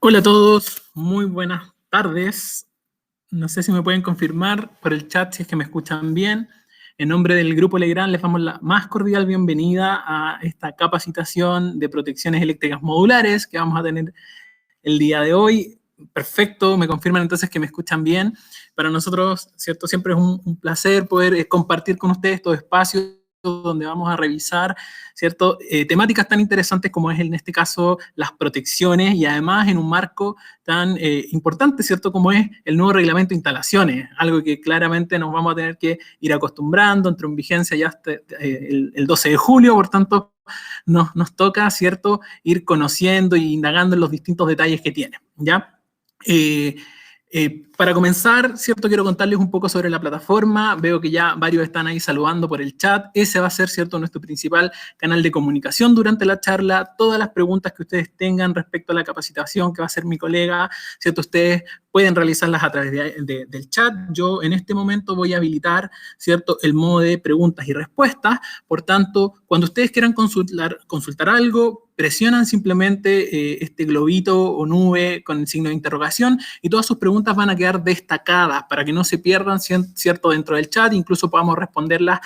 Hola a todos, muy buenas tardes. No sé si me pueden confirmar por el chat si es que me escuchan bien. En nombre del Grupo Legrand les damos la más cordial bienvenida a esta capacitación de protecciones eléctricas modulares que vamos a tener el día de hoy. Perfecto, me confirman entonces que me escuchan bien. Para nosotros, ¿cierto? Siempre es un placer poder compartir con ustedes estos espacios donde vamos a revisar, ¿cierto? Temáticas tan interesantes como es en este caso las protecciones y además en un marco tan importante, ¿cierto? Como es el nuevo reglamento de instalaciones, algo que claramente nos vamos a tener que ir acostumbrando, entró en vigencia ya hasta, el 12 de julio, por tanto nos toca, ¿cierto?, ir conociendo e indagando en los distintos detalles que tiene, ¿ya? Para comenzar, ¿cierto? Quiero contarles un poco sobre la plataforma. Veo que ya varios están ahí saludando por el chat. Ese va a ser, ¿cierto?, nuestro principal canal de comunicación durante la charla. Todas las preguntas que ustedes tengan respecto a la capacitación que va a hacer mi colega, ¿cierto? Ustedes pueden realizarlas a través del chat. Yo en este momento voy a habilitar, ¿cierto?, el modo de preguntas y respuestas. Por tanto, cuando ustedes quieran consultar algo, presionan simplemente este globito o nube con el signo de interrogación y todas sus preguntas van a quedar destacadas para que no se pierdan, ¿cierto?, dentro del chat, incluso podamos responderlas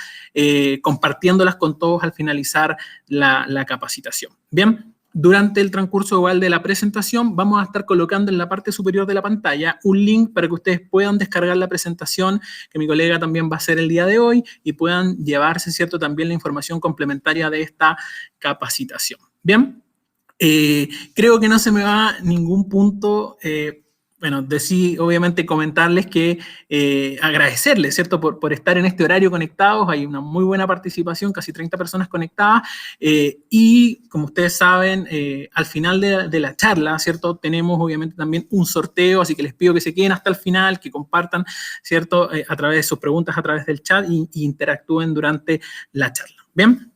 compartiéndolas con todos al finalizar la capacitación. Bien, durante el transcurso igual de la presentación vamos a estar colocando en la parte superior de la pantalla un link para que ustedes puedan descargar la presentación que mi colega también va a hacer el día de hoy y puedan llevarse, ¿cierto?, también la información complementaria de esta capacitación. Bien, creo que no se me va ningún punto. Bueno, obviamente comentarles que agradecerles, ¿cierto?, por estar en este horario conectados. Hay una muy buena participación, casi 30 personas conectadas. Y como ustedes saben, al final de la charla, ¿cierto?, tenemos obviamente también un sorteo, así que les pido que se queden hasta el final, que compartan, ¿cierto?, a través de sus preguntas, a través del chat y interactúen durante la charla. Bien.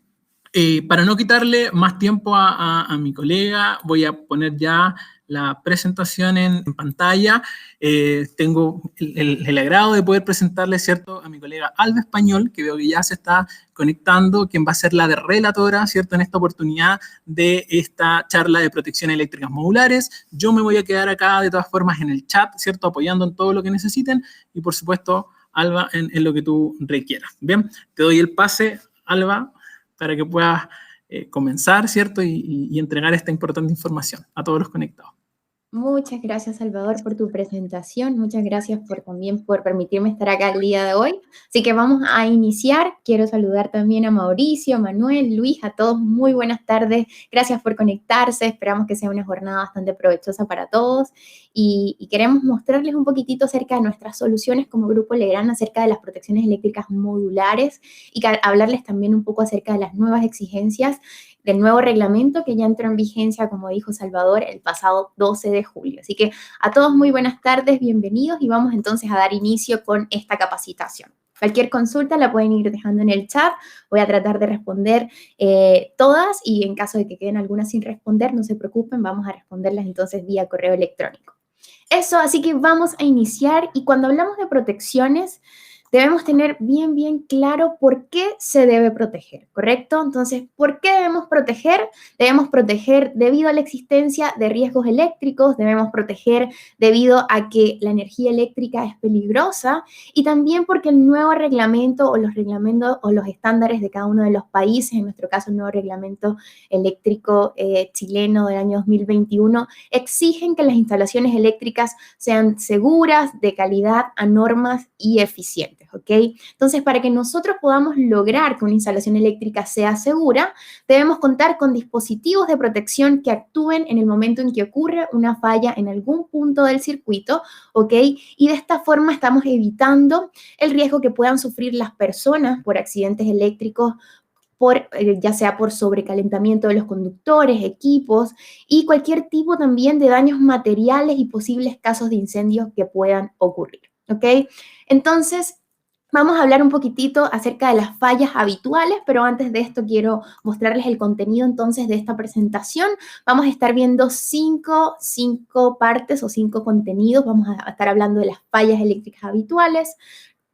Para no quitarle más tiempo a mi colega, voy a poner ya la presentación en pantalla. Tengo el agrado de poder presentarle, ¿cierto?, a mi colega Alba Español, que veo que ya se está conectando, quien va a ser la de relatora, ¿cierto?, en esta oportunidad de esta charla de protección eléctricas modulares. Yo me voy a quedar acá de todas formas en el chat, ¿cierto?, apoyando en todo lo que necesiten y por supuesto, Alba, en lo que tú requieras. Bien, te doy el pase, Alba, para que puedas comenzar, ¿cierto? Y entregar esta importante información a todos los conectados. Muchas gracias, Salvador, por tu presentación. Muchas gracias también por permitirme estar acá el día de hoy. Así que vamos a iniciar. Quiero saludar también a Mauricio, Manuel, Luis, a todos. Muy buenas tardes. Gracias por conectarse. Esperamos que sea una jornada bastante provechosa para todos. Y queremos mostrarles un poquitito acerca de nuestras soluciones como Grupo Legrand, acerca de las protecciones eléctricas modulares y hablarles también un poco acerca de las nuevas exigencias del nuevo reglamento que ya entró en vigencia, como dijo Salvador, el pasado 12 de julio. Así que a todos muy buenas tardes, bienvenidos y vamos entonces a dar inicio con esta capacitación. Cualquier consulta la pueden ir dejando en el chat. Voy a tratar de responder todas y en caso de que queden algunas sin responder, no se preocupen, vamos a responderlas entonces vía correo electrónico. Eso, así que vamos a iniciar y cuando hablamos de protecciones, debemos tener bien claro por qué se debe proteger, ¿correcto? Entonces, ¿por qué debemos proteger? Debemos proteger debido a la existencia de riesgos eléctricos, debemos proteger debido a que la energía eléctrica es peligrosa y también porque el nuevo reglamento o los reglamentos o los estándares de cada uno de los países, en nuestro caso el nuevo reglamento eléctrico chileno del año 2021, exigen que las instalaciones eléctricas sean seguras, de calidad, a normas y eficientes. ¿Ok? Entonces, para que nosotros podamos lograr que una instalación eléctrica sea segura, debemos contar con dispositivos de protección que actúen en el momento en que ocurre una falla en algún punto del circuito, ¿ok? Y de esta forma estamos evitando el riesgo que puedan sufrir las personas por accidentes eléctricos, ya sea por sobrecalentamiento de los conductores, equipos y cualquier tipo también de daños materiales y posibles casos de incendios que puedan ocurrir, ¿ok? Entonces, vamos a hablar un poquitito acerca de las fallas habituales, pero antes de esto quiero mostrarles el contenido entonces de esta presentación. Vamos a estar viendo cinco partes o 5 contenidos. Vamos a estar hablando de las fallas eléctricas habituales,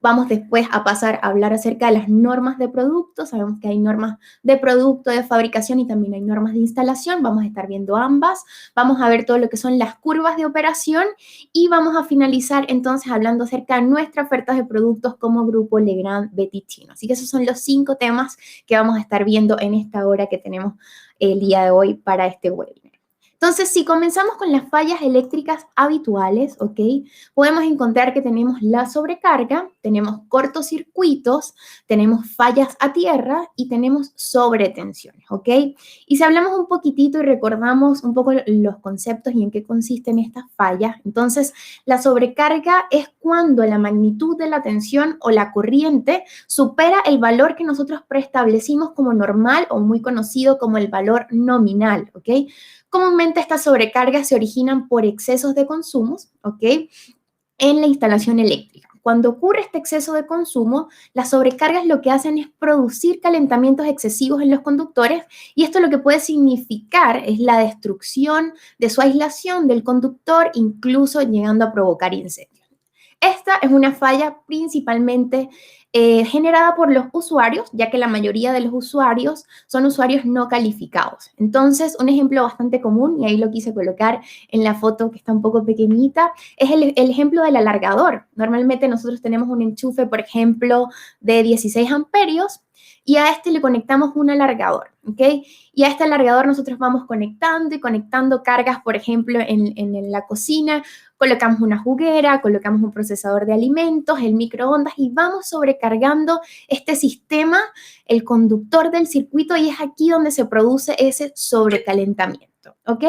Vamos después a pasar a hablar acerca de las normas de producto. Sabemos que hay normas de producto, de fabricación y también hay normas de instalación. Vamos a estar viendo ambas. Vamos a ver todo lo que son las curvas de operación y vamos a finalizar entonces hablando acerca de nuestra oferta de productos como Grupo Legrand Betty-Chino. Así que esos son los 5 temas que vamos a estar viendo en esta hora que tenemos el día de hoy para este webinar. Entonces, si comenzamos con las fallas eléctricas habituales, ¿ok? Podemos encontrar que tenemos la sobrecarga, tenemos cortocircuitos, tenemos fallas a tierra y tenemos sobretensiones, ¿ok? Y si hablamos un poquitito y recordamos un poco los conceptos y en qué consisten estas fallas, entonces la sobrecarga es cuando la magnitud de la tensión o la corriente supera el valor que nosotros preestablecimos como normal o muy conocido como el valor nominal, ¿ok? Comúnmente estas sobrecargas se originan por excesos de consumos, ¿ok? En la instalación eléctrica. Cuando ocurre este exceso de consumo, las sobrecargas lo que hacen es producir calentamientos excesivos en los conductores y esto lo que puede significar es la destrucción de su aislación del conductor, incluso llegando a provocar incendios. Esta es una falla principalmente generada por los usuarios, ya que la mayoría de los usuarios son usuarios no calificados. Entonces, un ejemplo bastante común, y ahí lo quise colocar en la foto que está un poco pequeñita, es el ejemplo del alargador. Normalmente nosotros tenemos un enchufe, por ejemplo, de 16 amperios, y a este le conectamos un alargador, ¿ok? Y a este alargador nosotros vamos conectando y conectando cargas, por ejemplo, en la cocina, colocamos una juguera, colocamos un procesador de alimentos, el microondas y vamos sobrecargando este sistema, el conductor del circuito, y es aquí donde se produce ese sobrecalentamiento, ¿ok?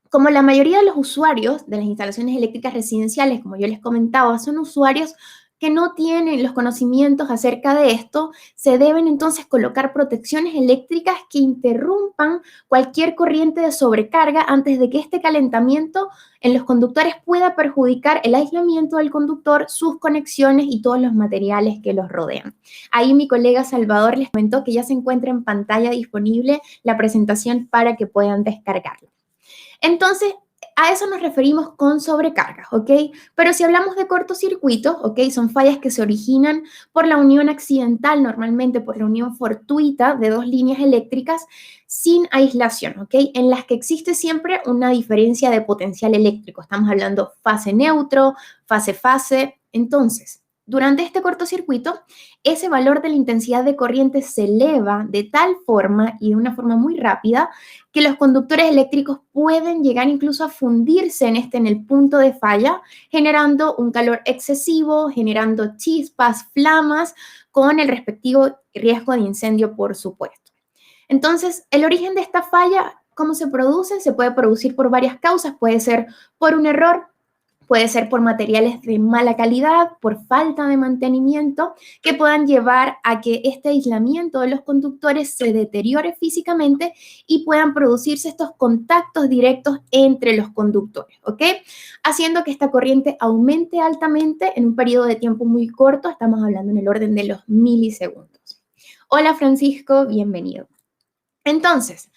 Como la mayoría de los usuarios de las instalaciones eléctricas residenciales, como yo les comentaba, son usuarios que no tienen los conocimientos acerca de esto, se deben entonces colocar protecciones eléctricas que interrumpan cualquier corriente de sobrecarga antes de que este calentamiento en los conductores pueda perjudicar el aislamiento del conductor, sus conexiones y todos los materiales que los rodean. Ahí mi colega Salvador les comentó que ya se encuentra en pantalla disponible la presentación para que puedan descargarla. Entonces, a eso nos referimos con sobrecargas, ¿ok? Pero si hablamos de cortocircuitos, ¿ok? Son fallas que se originan por la unión accidental, normalmente por la unión fortuita de 2 líneas eléctricas sin aislación, ¿ok? En las que existe siempre una diferencia de potencial eléctrico. Estamos hablando fase neutro, fase-fase. Entonces, durante este cortocircuito, ese valor de la intensidad de corriente se eleva de tal forma y de una forma muy rápida que los conductores eléctricos pueden llegar incluso a fundirse en el punto de falla, generando un calor excesivo, generando chispas, flamas, con el respectivo riesgo de incendio, por supuesto. Entonces, el origen de esta falla, ¿cómo se produce? Se puede producir por varias causas, puede ser por un error, puede ser por materiales de mala calidad, por falta de mantenimiento, que puedan llevar a que este aislamiento de los conductores se deteriore físicamente y puedan producirse estos contactos directos entre los conductores, ¿ok? Haciendo que esta corriente aumente altamente en un periodo de tiempo muy corto, estamos hablando en el orden de los milisegundos. Hola Francisco, bienvenido. Entonces,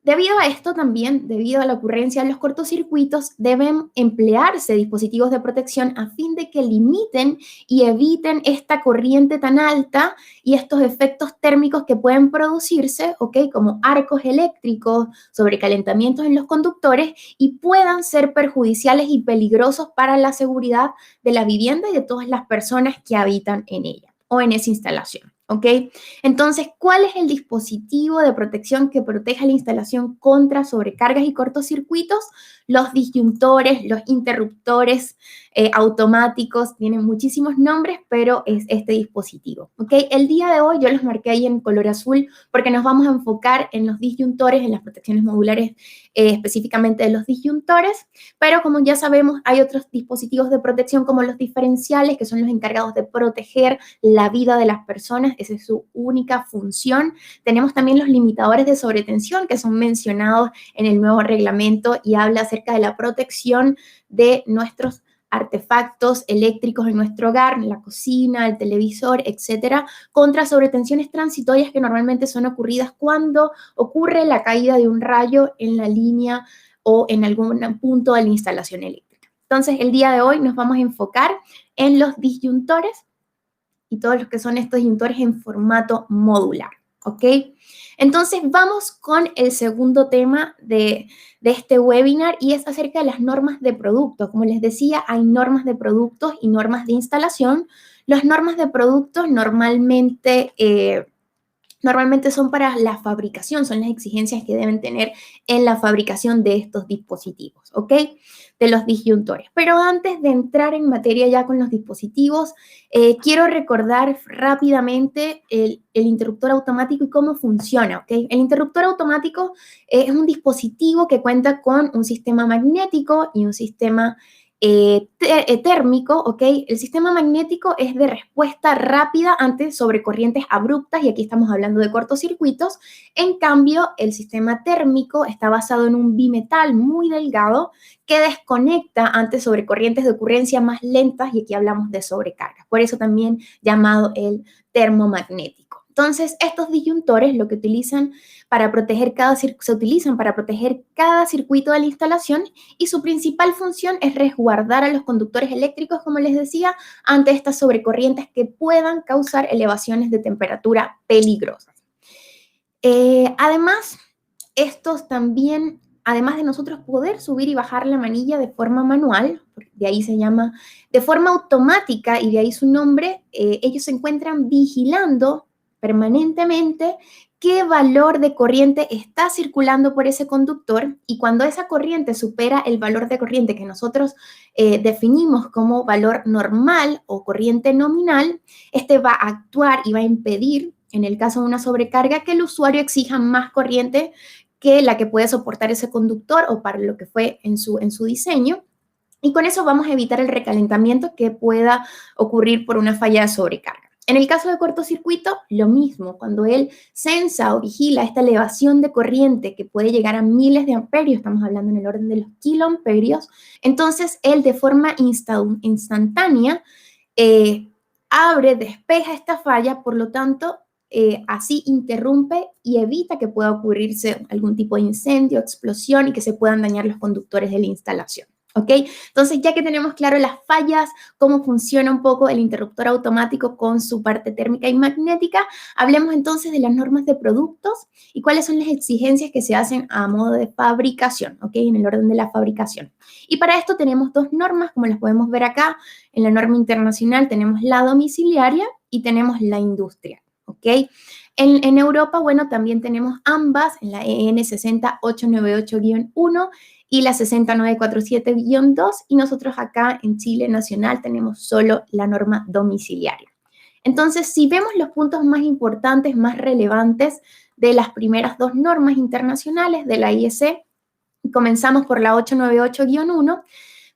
debido a esto también, debido a la ocurrencia de los cortocircuitos, deben emplearse dispositivos de protección a fin de que limiten y eviten esta corriente tan alta y estos efectos térmicos que pueden producirse, ¿ok? Como arcos eléctricos, sobrecalentamientos en los conductores y puedan ser perjudiciales y peligrosos para la seguridad de la vivienda y de todas las personas que habitan en ella o en esa instalación. ¿Ok? Entonces, ¿cuál es el dispositivo de protección que proteja la instalación contra sobrecargas y cortocircuitos? Los disyuntores, los interruptores automáticos, tienen muchísimos nombres, pero es este dispositivo. ¿Ok? El día de hoy yo los marqué ahí en color azul porque nos vamos a enfocar en los disyuntores, en las protecciones modulares específicamente de los disyuntores, pero como ya sabemos, hay otros dispositivos de protección como los diferenciales, que son los encargados de proteger la vida de las personas. Esa es su única función. Tenemos también los limitadores de sobretensión que son mencionados en el nuevo reglamento y habla acerca de la protección de nuestros artefactos eléctricos en nuestro hogar, en la cocina, el televisor, etcétera, contra sobretensiones transitorias que normalmente son ocurridas cuando ocurre la caída de un rayo en la línea o en algún punto de la instalación eléctrica. Entonces, el día de hoy nos vamos a enfocar en los disyuntores y todos los que son estos disyuntores en formato modular, ¿ok? Entonces, vamos con el segundo tema de este webinar y es acerca de las normas de producto. Como les decía, hay normas de productos y normas de instalación. Las normas de productos normalmente son para la fabricación, son las exigencias que deben tener en la fabricación de estos dispositivos, ¿ok? De los disyuntores. Pero antes de entrar en materia ya con los dispositivos, quiero recordar rápidamente el interruptor automático y cómo funciona, ¿ok? El interruptor automático es un dispositivo que cuenta con un sistema magnético y un sistema térmico, ¿ok? El sistema magnético es de respuesta rápida ante sobrecorrientes abruptas y aquí estamos hablando de cortocircuitos. En cambio, el sistema térmico está basado en un bimetal muy delgado que desconecta ante sobrecorrientes de ocurrencia más lentas y aquí hablamos de sobrecargas. Por eso también llamado el termomagnético. Entonces, estos disyuntores lo que utilizan para proteger se utilizan para proteger cada circuito de la instalación y su principal función es resguardar a los conductores eléctricos, como les decía, ante estas sobrecorrientes que puedan causar elevaciones de temperatura peligrosas. Además, estos también, además de nosotros poder subir y bajar la manilla de forma manual, de ahí se llama, de forma automática y de ahí su nombre, ellos se encuentran vigilando permanentemente qué valor de corriente está circulando por ese conductor y cuando esa corriente supera el valor de corriente que nosotros definimos como valor normal o corriente nominal, este va a actuar y va a impedir, en el caso de una sobrecarga, que el usuario exija más corriente que la que puede soportar ese conductor o para lo que fue en su diseño. Y con eso vamos a evitar el recalentamiento que pueda ocurrir por una falla de sobrecarga. En el caso de cortocircuito, lo mismo. Cuando él sensa o vigila esta elevación de corriente que puede llegar a miles de amperios, estamos hablando en el orden de los kiloamperios, entonces él de forma instantánea abre, despeja esta falla, por lo tanto, así interrumpe y evita que pueda ocurrirse algún tipo de incendio, explosión y que se puedan dañar los conductores de la instalación. ¿Ok? Entonces, ya que tenemos claro las fallas, cómo funciona un poco el interruptor automático con su parte térmica y magnética, hablemos entonces de las normas de productos y cuáles son las exigencias que se hacen a modo de fabricación, ¿ok? En el orden de la fabricación. Y para esto tenemos dos normas, como las podemos ver acá. En la norma internacional tenemos la domiciliaria y tenemos la industrial, ¿ok? En Europa, bueno, también tenemos ambas, en la EN 60898-1 y la 6947-2, y nosotros acá en Chile Nacional tenemos solo la norma domiciliaria. Entonces, si vemos los puntos más importantes, más relevantes de las primeras dos normas internacionales de la IEC, comenzamos por la 898-1,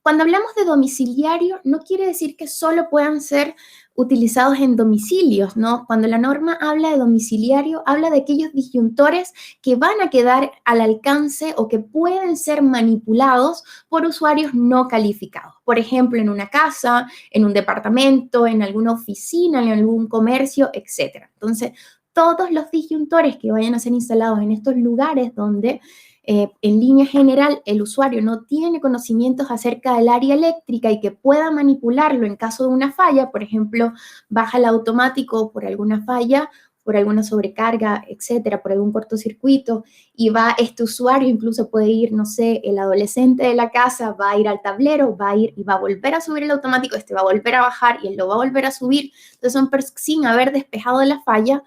cuando hablamos de domiciliario, no quiere decir que solo puedan ser utilizados en domicilios, ¿no? Cuando la norma habla de domiciliario, habla de aquellos disyuntores que van a quedar al alcance o que pueden ser manipulados por usuarios no calificados. Por ejemplo, en una casa, en un departamento, en alguna oficina, en algún comercio, etc. Entonces, todos los disyuntores que vayan a ser instalados en estos lugares donde en línea general el usuario no tiene conocimientos acerca del área eléctrica y que pueda manipularlo en caso de una falla, por ejemplo, baja el automático por alguna falla, por alguna sobrecarga, etcétera, por algún cortocircuito, y va este usuario, incluso puede ir, no sé, el adolescente de la casa, va a ir al tablero, va a ir y va a volver a subir el automático, este va a volver a bajar y él lo va a volver a subir, entonces sin haber despejado la falla,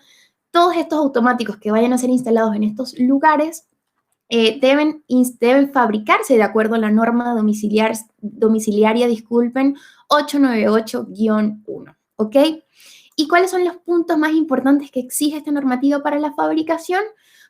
todos estos automáticos que vayan a ser instalados en estos lugares deben fabricarse de acuerdo a la norma domiciliaria, 898-1, ¿ok? ¿Y cuáles son los puntos más importantes que exige esta normativa para la fabricación?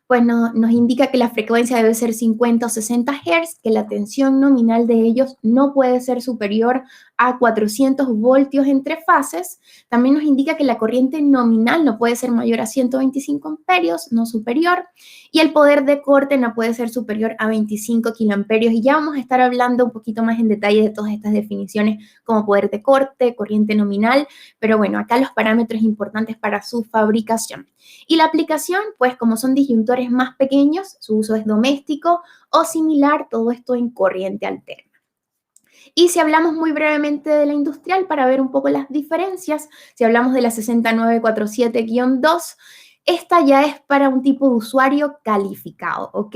Pues nos indica que la frecuencia debe ser 50 o 60 Hz, que la tensión nominal de ellos no puede ser superior a 400 voltios entre fases. También nos indica que la corriente nominal no puede ser mayor a 125 amperios, no superior, y el poder de corte no puede ser superior a 25 kiloamperios. Y ya vamos a estar hablando un poquito más en detalle de todas estas definiciones como poder de corte, corriente nominal, pero bueno, acá los parámetros importantes para su fabricación. Y la aplicación, pues como son disyuntores más pequeños, su uso es doméstico o similar, todo esto en corriente alterna. Y si hablamos muy brevemente de la industrial, para ver un poco las diferencias, si hablamos de la 6947-2, esta ya es para un tipo de usuario calificado, ¿ok?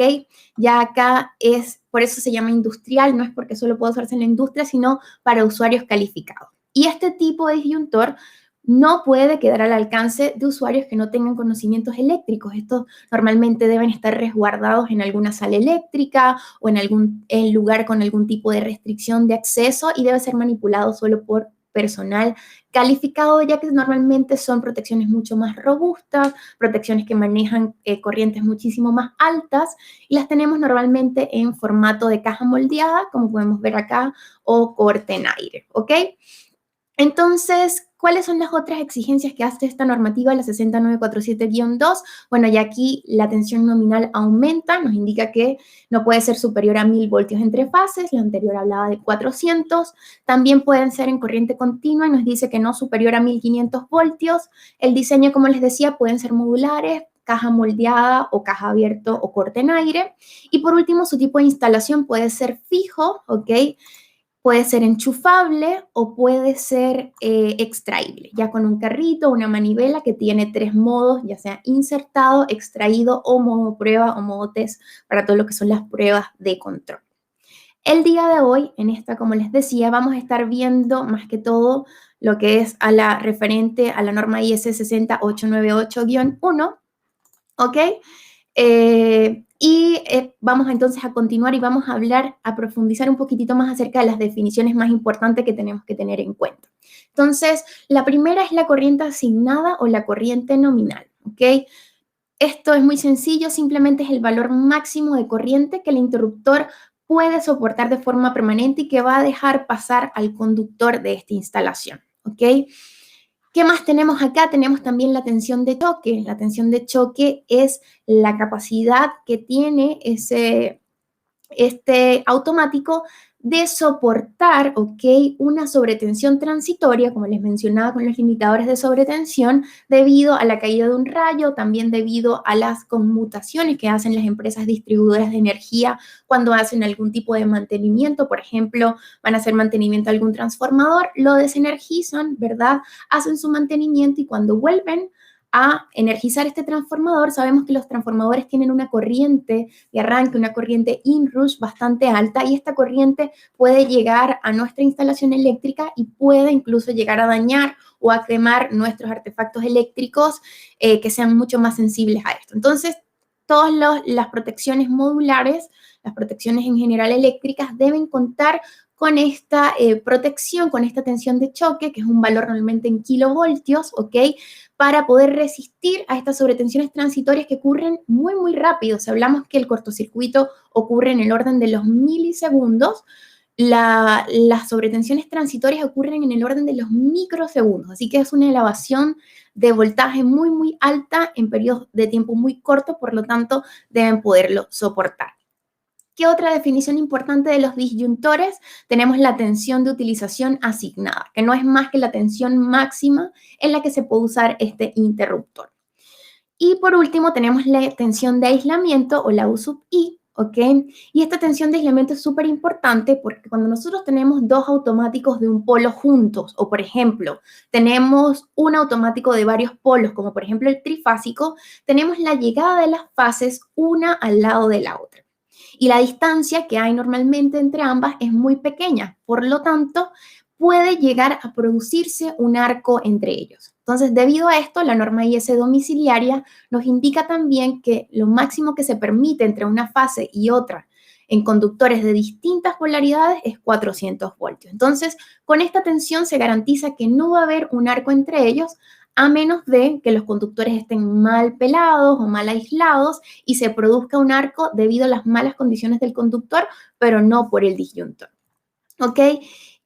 Ya acá es, por eso se llama industrial, no es porque solo puede usarse en la industria, sino para usuarios calificados. Y este tipo de disyuntor no puede quedar al alcance de usuarios que no tengan conocimientos eléctricos. Estos normalmente deben estar resguardados en alguna sala eléctrica o en algún lugar con algún tipo de restricción de acceso y debe ser manipulado solo por personal calificado, ya que normalmente son protecciones mucho más robustas, protecciones que manejan corrientes muchísimo más altas y las tenemos normalmente en formato de caja moldeada, como podemos ver acá, o corte en aire, ¿ok? Entonces, ¿cuáles son las otras exigencias que hace esta normativa, la 6947-2? Bueno, ya aquí la tensión nominal aumenta, nos indica que no puede ser superior a 1000 voltios entre fases, la anterior hablaba de 400, también pueden ser en corriente continua y nos dice que no superior a 1500 voltios. El diseño, como les decía, pueden ser modulares, caja moldeada o caja abierto o corte en aire. Y por último, su tipo de instalación puede ser fijo, ¿ok? Puede ser enchufable o puede ser extraíble, ya con un carrito, una manivela que tiene 3 modos, ya sea insertado, extraído o modo prueba o modo test para todo lo que son las pruebas de control. El día de hoy, en esta, como les decía, vamos a estar viendo más que todo lo que es a la referente a la norma IS 60898-1, ¿ok? Vamos entonces a continuar y vamos a hablar, a profundizar un poquitito más acerca de las definiciones más importantes que tenemos que tener en cuenta. Entonces, la primera es la corriente asignada o la corriente nominal, ¿ok? Esto es muy sencillo, simplemente es el valor máximo de corriente que el interruptor puede soportar de forma permanente y que va a dejar pasar al conductor de esta instalación, ¿ok? ¿Qué más tenemos acá? Tenemos también la tensión de choque. La tensión de choque es la capacidad que tiene este automático de soportar, ¿ok? Una sobretensión transitoria, como les mencionaba con los limitadores de sobretensión, debido a la caída de un rayo, también debido a las conmutaciones que hacen las empresas distribuidoras de energía cuando hacen algún tipo de mantenimiento. Por ejemplo, van a hacer mantenimiento de algún transformador, lo desenergizan, ¿verdad? Hacen su mantenimiento y cuando vuelven a energizar este transformador, sabemos que los transformadores tienen una corriente de arranque, una corriente inrush bastante alta y esta corriente puede llegar a nuestra instalación eléctrica y puede incluso llegar a dañar o a quemar nuestros artefactos eléctricos que sean mucho más sensibles a esto. Entonces, todas las protecciones modulares, las protecciones en general eléctricas deben contar con esta protección, con esta tensión de choque, que es un valor normalmente en kilovoltios, ¿ok? Para poder resistir a estas sobretensiones transitorias que ocurren muy, muy rápido. Si hablamos que el cortocircuito ocurre en el orden de los milisegundos, las sobretensiones transitorias ocurren en el orden de los microsegundos, así que es una elevación de voltaje muy, muy alta en periodos de tiempo muy cortos, por lo tanto, deben poderlo soportar. ¿Qué otra definición importante de los disyuntores? Tenemos la tensión de utilización asignada, que no es más que la tensión máxima en la que se puede usar este interruptor. Y por último, tenemos la tensión de aislamiento o la U sub I, ¿ok? Y esta tensión de aislamiento es súper importante porque cuando nosotros tenemos dos automáticos de un polo juntos, o por ejemplo, tenemos un automático de varios polos, como por ejemplo el trifásico, tenemos la llegada de las fases una al lado de la otra. Y la distancia que hay normalmente entre ambas es muy pequeña, por lo tanto, puede llegar a producirse un arco entre ellos. Entonces, debido a esto, la norma IS domiciliaria nos indica también que lo máximo que se permite entre una fase y otra en conductores de distintas polaridades es 400 voltios. Entonces, con esta tensión se garantiza que no va a haber un arco entre ellos, a menos de que los conductores estén mal pelados o mal aislados y se produzca un arco debido a las malas condiciones del conductor, pero no por el disyuntor. ¿Ok?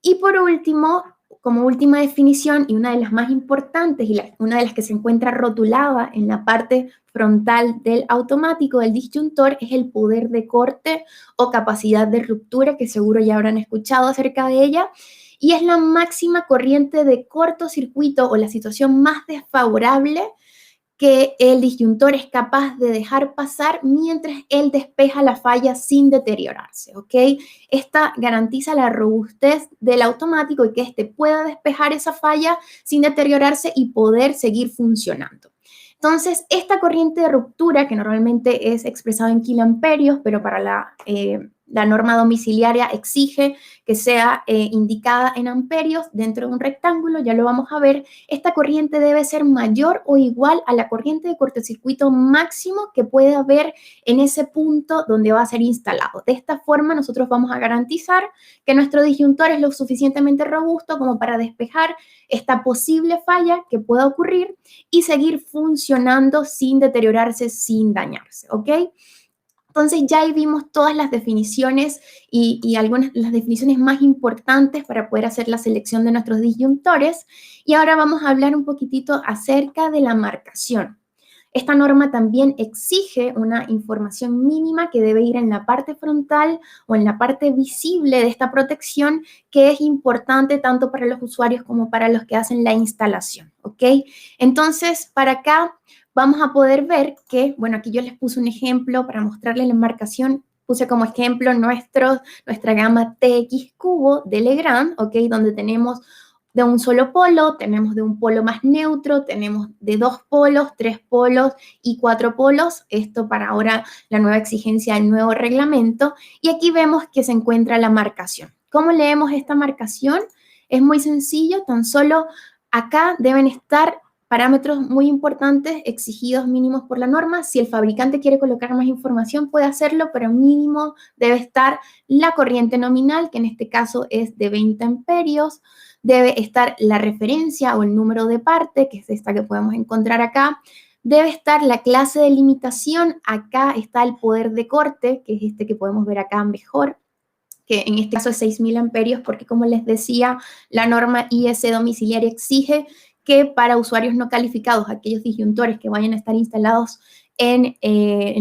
Y por último, como última definición y una de las más importantes y una de las que se encuentra rotulada en la parte frontal del automático del disyuntor es el poder de corte o capacidad de ruptura, que seguro ya habrán escuchado acerca de ella, y es la máxima corriente de cortocircuito o la situación más desfavorable que el disyuntor es capaz de dejar pasar mientras él despeja la falla sin deteriorarse, ¿ok? Esta garantiza la robustez del automático y que éste pueda despejar esa falla sin deteriorarse y poder seguir funcionando. Entonces, esta corriente de ruptura, que normalmente es expresada en kiloamperios, pero para la norma domiciliaria exige que sea indicada en amperios dentro de un rectángulo, ya lo vamos a ver, esta corriente debe ser mayor o igual a la corriente de cortocircuito máximo que pueda haber en ese punto donde va a ser instalado. De esta forma, nosotros vamos a garantizar que nuestro disyuntor es lo suficientemente robusto como para despejar esta posible falla que pueda ocurrir y seguir funcionando sin deteriorarse, sin dañarse, ¿ok? Entonces ya ahí vimos todas las definiciones y algunas de las definiciones más importantes para poder hacer la selección de nuestros disyuntores. Y ahora vamos a hablar un poquitito acerca de la marcación. Esta norma también exige una información mínima que debe ir en la parte frontal o en la parte visible de esta protección, que es importante tanto para los usuarios como para los que hacen la instalación, ¿ok? Entonces, para acá vamos a poder ver que, bueno, aquí yo les puse un ejemplo para mostrarles la marcación. Puse como ejemplo nuestra gama TX cubo de Legrand, ¿ok? Donde tenemos de un solo polo, tenemos de un polo más neutro, tenemos de 2 polos, 3 polos y 4 polos. Esto para ahora la nueva exigencia del nuevo reglamento. Y aquí vemos que se encuentra la marcación. ¿Cómo leemos esta marcación? Es muy sencillo, tan solo acá deben estar parámetros muy importantes exigidos mínimos por la norma. Si el fabricante quiere colocar más información, puede hacerlo, pero mínimo debe estar la corriente nominal, que en este caso es de 20 amperios. Debe estar la referencia o el número de parte, que es esta que podemos encontrar acá. Debe estar la clase de limitación. Acá está el poder de corte, que es este que podemos ver acá mejor, que en este caso es 6.000 amperios, porque como les decía, la norma IS domiciliaria exige que para usuarios no calificados, aquellos disyuntores que vayan a estar instalados en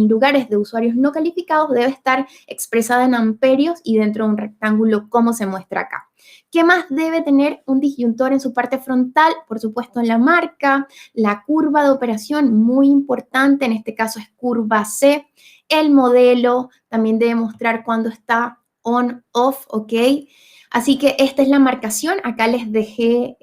lugares de usuarios no calificados, debe estar expresada en amperios y dentro de un rectángulo como se muestra acá. ¿Qué más debe tener un disyuntor en su parte frontal? Por supuesto, la marca, la curva de operación, muy importante, en este caso es curva C, el modelo, también debe mostrar cuándo está on, off, ¿ok? Así que esta es la marcación. Acá les dejé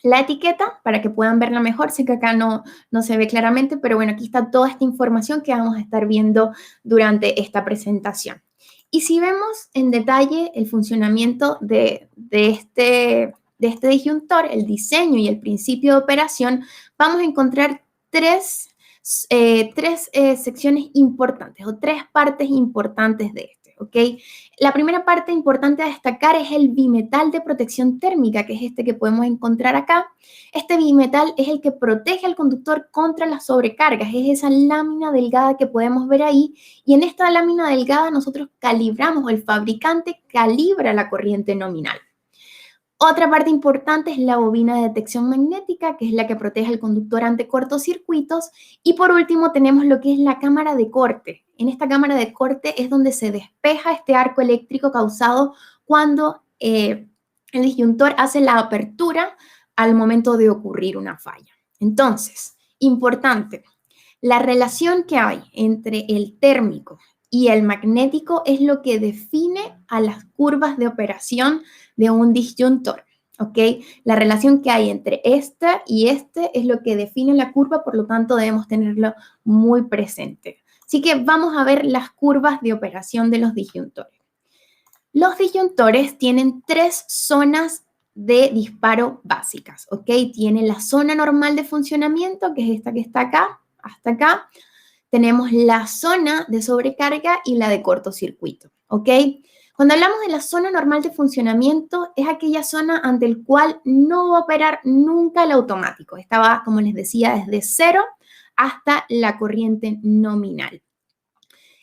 la etiqueta para que puedan verla mejor. Sé que acá no se ve claramente, pero bueno, aquí está toda esta información que vamos a estar viendo durante esta presentación. Y si vemos en detalle el funcionamiento de este disyuntor, el diseño y el principio de operación, vamos a encontrar tres secciones importantes o tres partes importantes de este, ¿ok? La primera parte importante a destacar es el bimetal de protección térmica, que es este que podemos encontrar acá. Este bimetal es el que protege al conductor contra las sobrecargas, es esa lámina delgada que podemos ver ahí, y en esta lámina delgada nosotros calibramos, o el fabricante calibra la corriente nominal. Otra parte importante es la bobina de detección magnética, que es la que protege al conductor ante cortocircuitos. Y por último tenemos lo que es la cámara de corte. En esta cámara de corte es donde se despeja este arco eléctrico causado cuando el disyuntor hace la apertura al momento de ocurrir una falla. Entonces, importante, la relación que hay entre el térmico y el magnético es lo que define a las curvas de operación de un disyuntor, ¿ok? La relación que hay entre esta y este es lo que define la curva, por lo tanto debemos tenerlo muy presente. Así que vamos a ver las curvas de operación de los disyuntores. Los disyuntores tienen tres zonas de disparo básicas, ¿ok? Tienen la zona normal de funcionamiento, que es esta que está acá, hasta acá. Tenemos la zona de sobrecarga y la de cortocircuito, ¿ok? Cuando hablamos de la zona normal de funcionamiento, es aquella zona ante el cual no va a operar nunca el automático. Esta va, como les decía, desde 0 hasta la corriente nominal.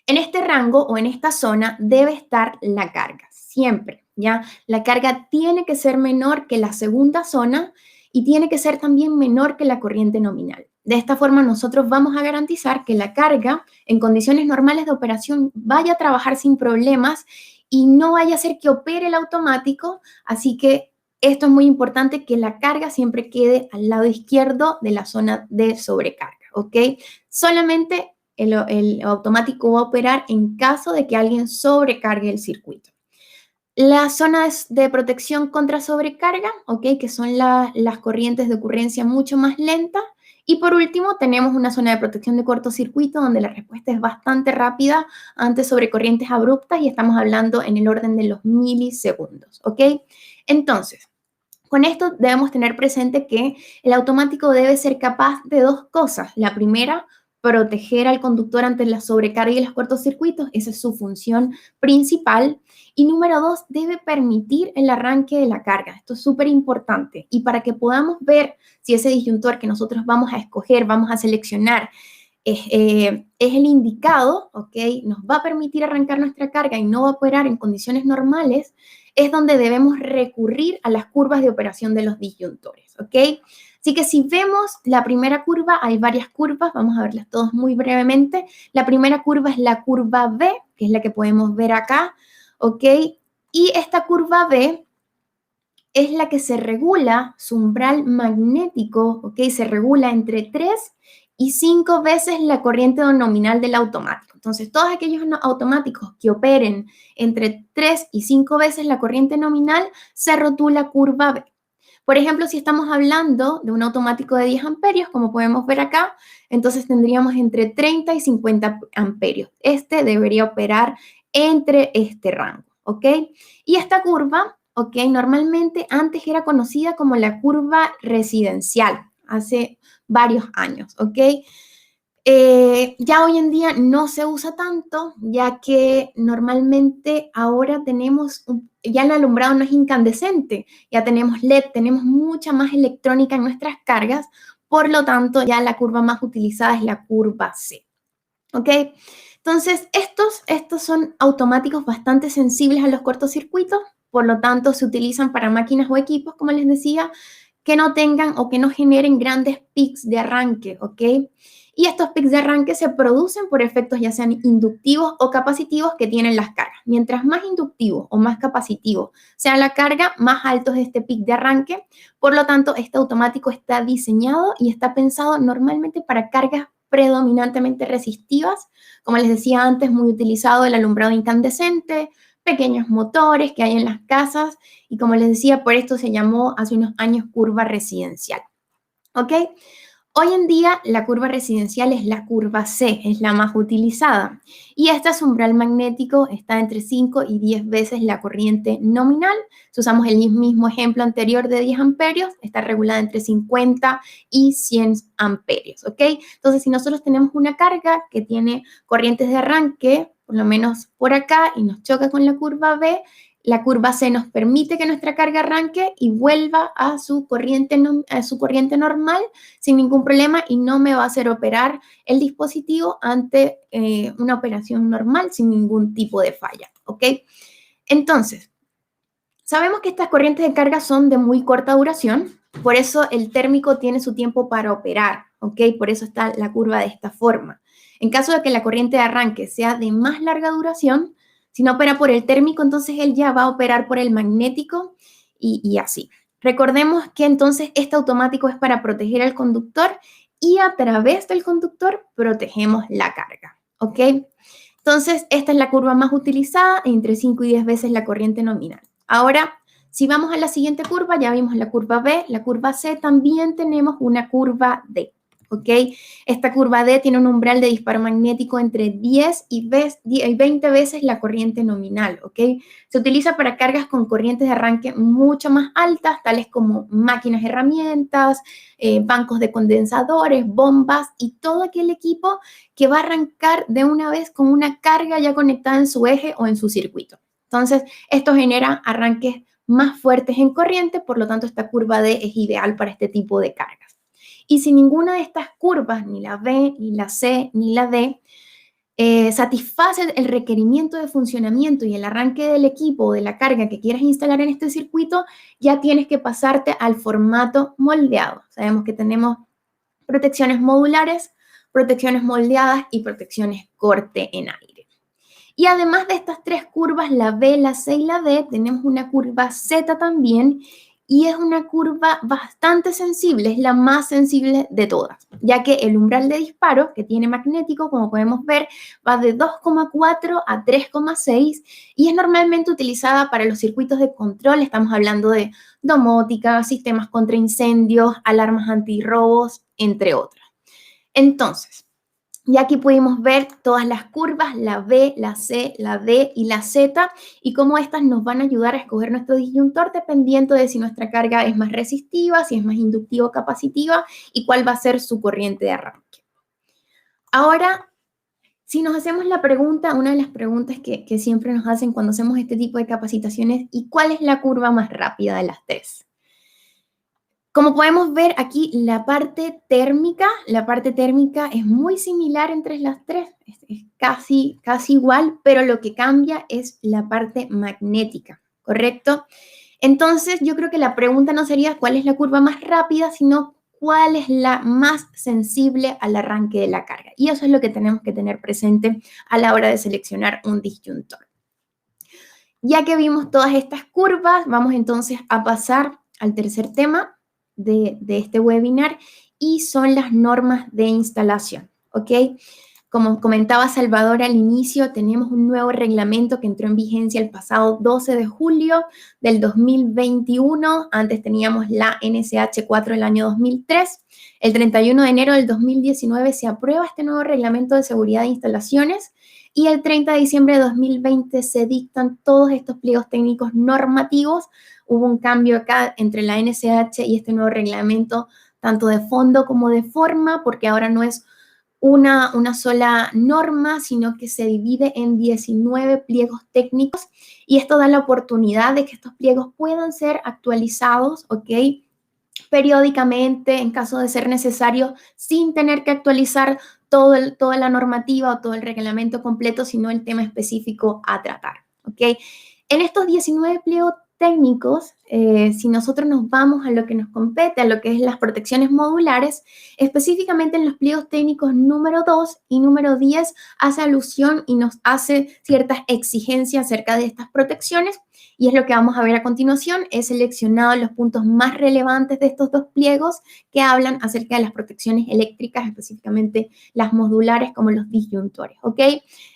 En este rango o en esta zona debe estar la carga, siempre, ¿ya? La carga tiene que ser menor que la segunda zona y tiene que ser también menor que la corriente nominal. De esta forma, nosotros vamos a garantizar que la carga, en condiciones normales de operación, vaya a trabajar sin problemas y no vaya a hacer que opere el automático, así que Esto es muy importante, que la carga siempre quede al lado izquierdo de la zona de sobrecarga, ¿ok? Solamente el automático va a operar en caso de que alguien sobrecargue el circuito. Las zonas de protección contra sobrecarga, ¿ok? Que son las corrientes de ocurrencia mucho más lentas. Y por último, tenemos una zona de protección de cortocircuito donde la respuesta es bastante rápida ante sobrecorrientes abruptas y estamos hablando en el orden de los milisegundos, ¿ok? Entonces, con esto debemos tener presente que el automático debe ser capaz de dos cosas. La primera, proteger al conductor ante la sobrecarga y los cortocircuitos. Esa es su función principal. Y número dos, debe permitir el arranque de la carga. Esto es súper importante. Y para que podamos ver si ese disyuntor que nosotros vamos a escoger, vamos a seleccionar, es el indicado, ¿ok? Nos va a permitir arrancar nuestra carga y no va a operar en condiciones normales, es donde debemos recurrir a las curvas de operación de los disyuntores, ¿ok? Así que si vemos la primera curva, hay varias curvas, vamos a verlas todas muy brevemente. La primera curva es la curva B, que es la que podemos ver acá, ¿ok? Y esta curva B es la que se regula, su umbral magnético, ¿ok? Se regula entre 3 y 5 veces la corriente nominal del automático. Entonces, todos aquellos automáticos que operen entre 3 y 5 veces la corriente nominal se rotula curva B. Por ejemplo, si estamos hablando de un automático de 10 amperios, como podemos ver acá, entonces tendríamos entre 30 y 50 amperios. Este debería operar entre este rango, ¿ok? Y esta curva, ¿ok? Normalmente antes era conocida como la curva residencial, hace varios años, ¿ok? Ya hoy en día no se usa tanto, ya que normalmente ahora tenemos, ya el alumbrado no es incandescente, ya tenemos LED, tenemos mucha más electrónica en nuestras cargas, por lo tanto ya la curva más utilizada es la curva C, ¿ok? Entonces, estos son automáticos bastante sensibles a los cortocircuitos, por lo tanto se utilizan para máquinas o equipos, como les decía, que no tengan o que no generen grandes pics de arranque, ¿ok? Y estos pics de arranque se producen por efectos ya sean inductivos o capacitivos que tienen las cargas. Mientras más inductivo o más capacitivo sea la carga, más alto es este pic de arranque. Por lo tanto, este automático está diseñado y está pensado normalmente para cargas predominantemente resistivas. Como les decía antes, muy utilizado el alumbrado incandescente, pequeños motores que hay en las casas y como les decía, por esto se llamó hace unos años curva residencial. ¿Ok? Hoy en día la curva residencial es la curva C, es la más utilizada. Y su umbral magnético está entre 5 y 10 veces la corriente nominal. Si usamos el mismo ejemplo anterior de 10 amperios, está regulada entre 50 y 100 amperios, ¿ok? Entonces, si nosotros tenemos una carga que tiene corrientes de arranque, por lo menos por acá, y nos choca con la curva B, la curva C nos permite que nuestra carga arranque y vuelva a su corriente normal sin ningún problema y no me va a hacer operar el dispositivo ante una operación normal sin ningún tipo de falla, ¿ok? Entonces, sabemos que estas corrientes de carga son de muy corta duración, por eso el térmico tiene su tiempo para operar, ¿ok? Por eso está la curva de esta forma. En caso de que la corriente de arranque sea de más larga duración, si no opera por el térmico, entonces él ya va a operar por el magnético y así. Recordemos que entonces este automático es para proteger al conductor y a través del conductor protegemos la carga, ¿ok? Entonces, esta es la curva más utilizada, entre 5 y 10 veces la corriente nominal. Ahora, si vamos a la siguiente curva, ya vimos la curva B, la curva C, también tenemos una curva D. ¿Ok? Esta curva D tiene un umbral de disparo magnético entre 10 y 20 veces la corriente nominal, ¿ok? Se utiliza para cargas con corrientes de arranque mucho más altas, tales como máquinas, herramientas, bancos de condensadores, bombas y todo aquel equipo que va a arrancar de una vez con una carga ya conectada en su eje o en su circuito. Entonces, esto genera arranques más fuertes en corriente, por lo tanto, esta curva D es ideal para este tipo de cargas. Y si ninguna de estas curvas, ni la B, ni la C, ni la D, satisface el requerimiento de funcionamiento y el arranque del equipo o de la carga que quieras instalar en este circuito, ya tienes que pasarte al formato moldeado. Sabemos que tenemos protecciones modulares, protecciones moldeadas y protecciones corte en aire. Y además de estas tres curvas, la B, la C y la D, tenemos una curva Z también, y es una curva bastante sensible, es la más sensible de todas, ya que el umbral de disparo que tiene magnético, como podemos ver, va de 2,4 a 3,6 y es normalmente utilizada para los circuitos de control. Estamos hablando de domótica, sistemas contra incendios, alarmas antirrobos, entre otros. Entonces, y aquí pudimos ver todas las curvas, la B, la C, la D y la Z, y cómo estas nos van a ayudar a escoger nuestro disyuntor dependiendo de si nuestra carga es más resistiva, si es más inductiva o capacitiva, y cuál va a ser su corriente de arranque. Ahora, si nos hacemos la pregunta, una de las preguntas que siempre nos hacen cuando hacemos este tipo de capacitaciones, ¿y cuál es la curva más rápida de las tres? Como podemos ver aquí, la parte térmica es muy similar entre las tres, es casi igual, pero lo que cambia es la parte magnética, ¿correcto? Entonces, yo creo que la pregunta no sería cuál es la curva más rápida, sino cuál es la más sensible al arranque de la carga. Y eso es lo que tenemos que tener presente a la hora de seleccionar un disyuntor. Ya que vimos todas estas curvas, vamos entonces a pasar al tercer tema de este webinar y son las normas de instalación, ¿ok? Como comentaba Salvador al inicio, tenemos un nuevo reglamento que entró en vigencia el pasado 12 de julio del 2021. Antes teníamos la NSH 4 del año 2003. El 31 de enero del 2019 se aprueba este nuevo reglamento de seguridad de instalaciones y el 30 de diciembre de 2020 se dictan todos estos pliegos técnicos normativos. Hubo un cambio acá entre la NSH y este nuevo reglamento, tanto de fondo como de forma, porque ahora no es una sola norma, sino que se divide en 19 pliegos técnicos y esto da la oportunidad de que estos pliegos puedan ser actualizados, ¿ok? Periódicamente, en caso de ser necesario, sin tener que actualizar toda la normativa o todo el reglamento completo, sino el tema específico a tratar, ¿ok? En estos 19 pliegos técnicos, si nosotros nos vamos a lo que nos compete, a lo que es las protecciones modulares, específicamente en los pliegos técnicos número 2 y número 10 hace alusión y nos hace ciertas exigencias acerca de estas protecciones y es lo que vamos a ver a continuación. He seleccionado los puntos más relevantes de estos dos pliegos que hablan acerca de las protecciones eléctricas, específicamente las modulares como los disyuntores, ¿ok?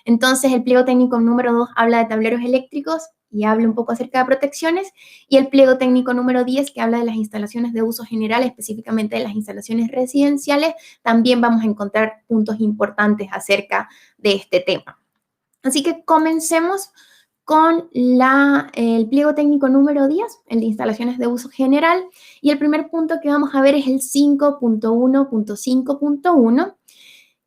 Entonces, el pliego técnico número 2 habla de tableros eléctricos y habla un poco acerca de protecciones, y el pliego técnico número 10, que habla de las instalaciones de uso general, específicamente de las instalaciones residenciales, también vamos a encontrar puntos importantes acerca de este tema. Así que comencemos con el pliego técnico número 10, el de instalaciones de uso general, y el primer punto que vamos a ver es el 5.1.5.1,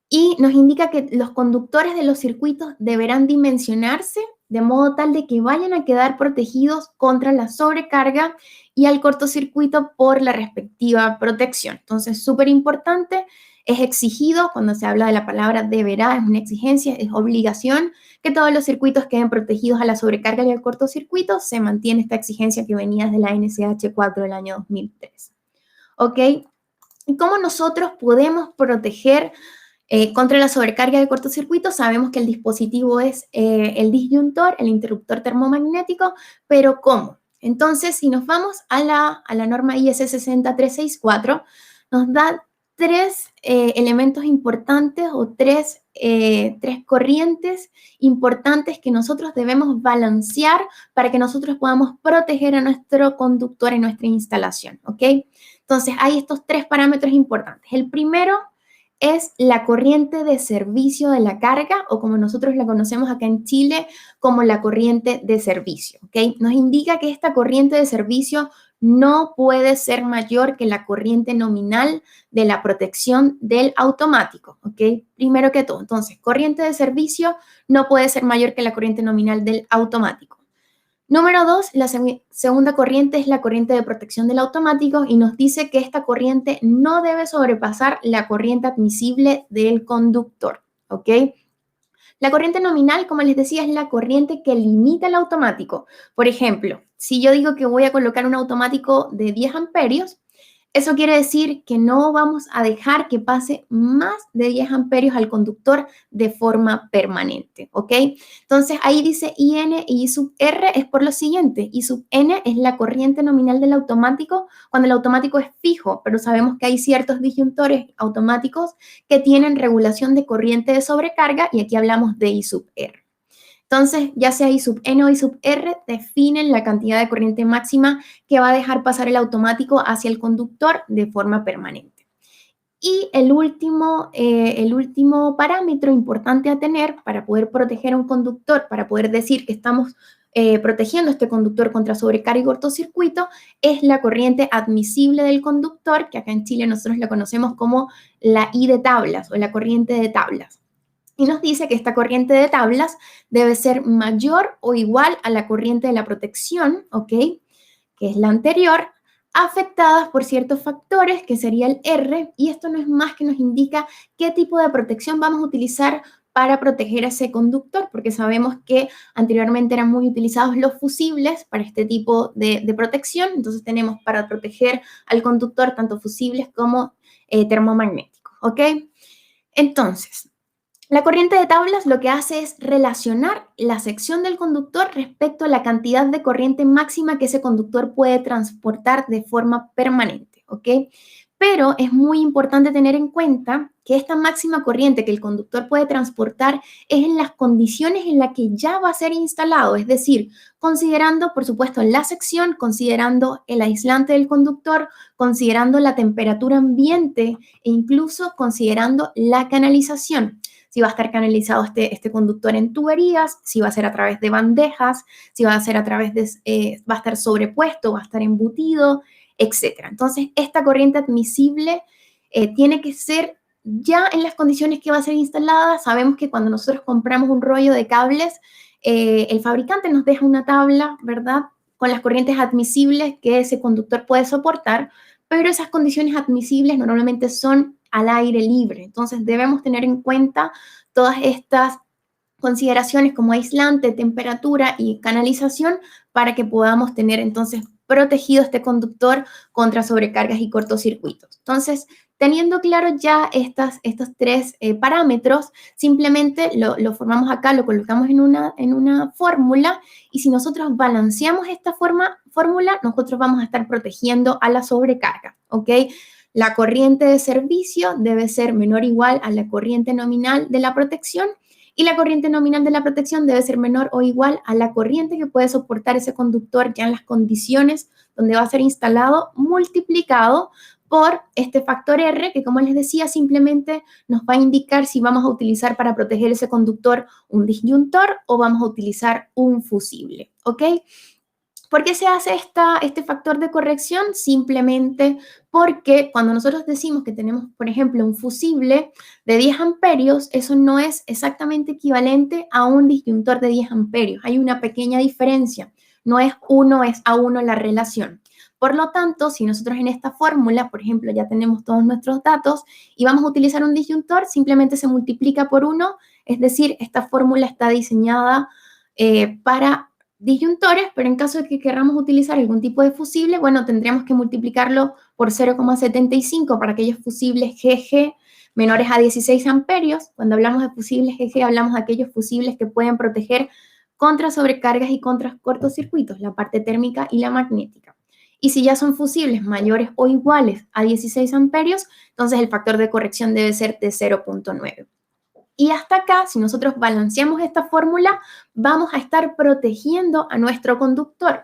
y nos indica que los conductores de los circuitos deberán dimensionarse de modo tal de que vayan a quedar protegidos contra la sobrecarga y al cortocircuito por la respectiva protección. Entonces, súper importante, es exigido, cuando se habla de la palabra deberá, es una exigencia, es obligación que todos los circuitos queden protegidos a la sobrecarga y al cortocircuito. Se mantiene esta exigencia que venía desde la NSH 4 del año 2003. ¿Ok? ¿Y cómo nosotros podemos proteger contra la sobrecarga del cortocircuito? Sabemos que el dispositivo es el disyuntor, el interruptor termomagnético, pero ¿cómo? Entonces, si nos vamos a la norma IS 60364, nos da tres elementos importantes o tres corrientes importantes que nosotros debemos balancear para que nosotros podamos proteger a nuestro conductor en nuestra instalación, ¿ok? Entonces, hay estos tres parámetros importantes. El primero es la corriente de servicio de la carga, o como nosotros la conocemos acá en Chile, como la corriente de servicio, ¿ok? Nos indica que esta corriente de servicio no puede ser mayor que la corriente nominal de la protección del automático, ¿ok? Primero que todo, entonces, corriente de servicio no puede ser mayor que la corriente nominal del automático. Número 2, la segunda corriente es la corriente de protección del automático y nos dice que esta corriente no debe sobrepasar la corriente admisible del conductor, ¿ok? La corriente nominal, como les decía, es la corriente que limita el automático. Por ejemplo, si yo digo que voy a colocar un automático de 10 amperios, Eso quiere decir que no vamos a dejar que pase más de 10 amperios al conductor de forma permanente, ¿ok? Entonces, ahí dice IN y I sub R es por lo siguiente. I sub N es la corriente nominal del automático cuando el automático es fijo, pero sabemos que hay ciertos disyuntores automáticos que tienen regulación de corriente de sobrecarga y aquí hablamos de I sub R. Entonces, ya sea I sub N o I sub R, definen la cantidad de corriente máxima que va a dejar pasar el automático hacia el conductor de forma permanente. Y el último parámetro importante a tener para poder proteger a un conductor, para poder decir que estamos protegiendo a este conductor contra sobrecarga y cortocircuito, es la corriente admisible del conductor, que acá en Chile nosotros la conocemos como la I de tablas o la corriente de tablas. Y nos dice que esta corriente de tablas debe ser mayor o igual a la corriente de la protección, ¿ok? Que es la anterior, afectadas por ciertos factores, que sería el R, y esto no es más que nos indica qué tipo de protección vamos a utilizar para proteger a ese conductor, porque sabemos que anteriormente eran muy utilizados los fusibles para este tipo de protección, entonces tenemos para proteger al conductor tanto fusibles como termomagnéticos, ¿ok? Entonces, la corriente de tablas lo que hace es relacionar la sección del conductor respecto a la cantidad de corriente máxima que ese conductor puede transportar de forma permanente, ¿ok? Pero es muy importante tener en cuenta que esta máxima corriente que el conductor puede transportar es en las condiciones en las que ya va a ser instalado, es decir, considerando, por supuesto, la sección, considerando el aislante del conductor, considerando la temperatura ambiente e incluso considerando la canalización. Si va a estar canalizado este conductor en tuberías, si va a ser a través de bandejas, si va a ser a través de, va a estar sobrepuesto, va a estar embutido, etc. Entonces, esta corriente admisible tiene que ser ya en las condiciones que va a ser instalada. Sabemos que cuando nosotros compramos un rollo de cables, el fabricante nos deja una tabla, ¿verdad?, con las corrientes admisibles que ese conductor puede soportar, pero esas condiciones admisibles normalmente son al aire libre. Entonces, debemos tener en cuenta todas estas consideraciones como aislante, temperatura y canalización para que podamos tener entonces protegido este conductor contra sobrecargas y cortocircuitos. Entonces, teniendo claro ya estos tres parámetros, simplemente lo formamos acá, lo colocamos en una fórmula y si nosotros balanceamos esta fórmula, nosotros vamos a estar protegiendo a la sobrecarga, ¿ok? La corriente de servicio debe ser menor o igual a la corriente nominal de la protección y la corriente nominal de la protección debe ser menor o igual a la corriente que puede soportar ese conductor ya en las condiciones donde va a ser instalado, multiplicado por este factor R, que como les decía, simplemente nos va a indicar si vamos a utilizar para proteger ese conductor un disyuntor o vamos a utilizar un fusible, ¿ok? ¿Por qué se hace este factor de corrección? Simplemente porque cuando nosotros decimos que tenemos, por ejemplo, un fusible de 10 amperios, eso no es exactamente equivalente a un disyuntor de 10 amperios. Hay una pequeña diferencia. No es 1 es a 1 la relación. Por lo tanto, si nosotros en esta fórmula, por ejemplo, ya tenemos todos nuestros datos y vamos a utilizar un disyuntor, simplemente se multiplica por 1, es decir, esta fórmula está diseñada para disyuntores, pero en caso de que queramos utilizar algún tipo de fusible, bueno, tendríamos que multiplicarlo por 0,75 para aquellos fusibles GG menores a 16 amperios. Cuando hablamos de fusibles GG, hablamos de aquellos fusibles que pueden proteger contra sobrecargas y contra cortocircuitos, la parte térmica y la magnética. Y si ya son fusibles mayores o iguales a 16 amperios, entonces el factor de corrección debe ser de 0,9. Y hasta acá, si nosotros balanceamos esta fórmula, vamos a estar protegiendo a nuestro conductor.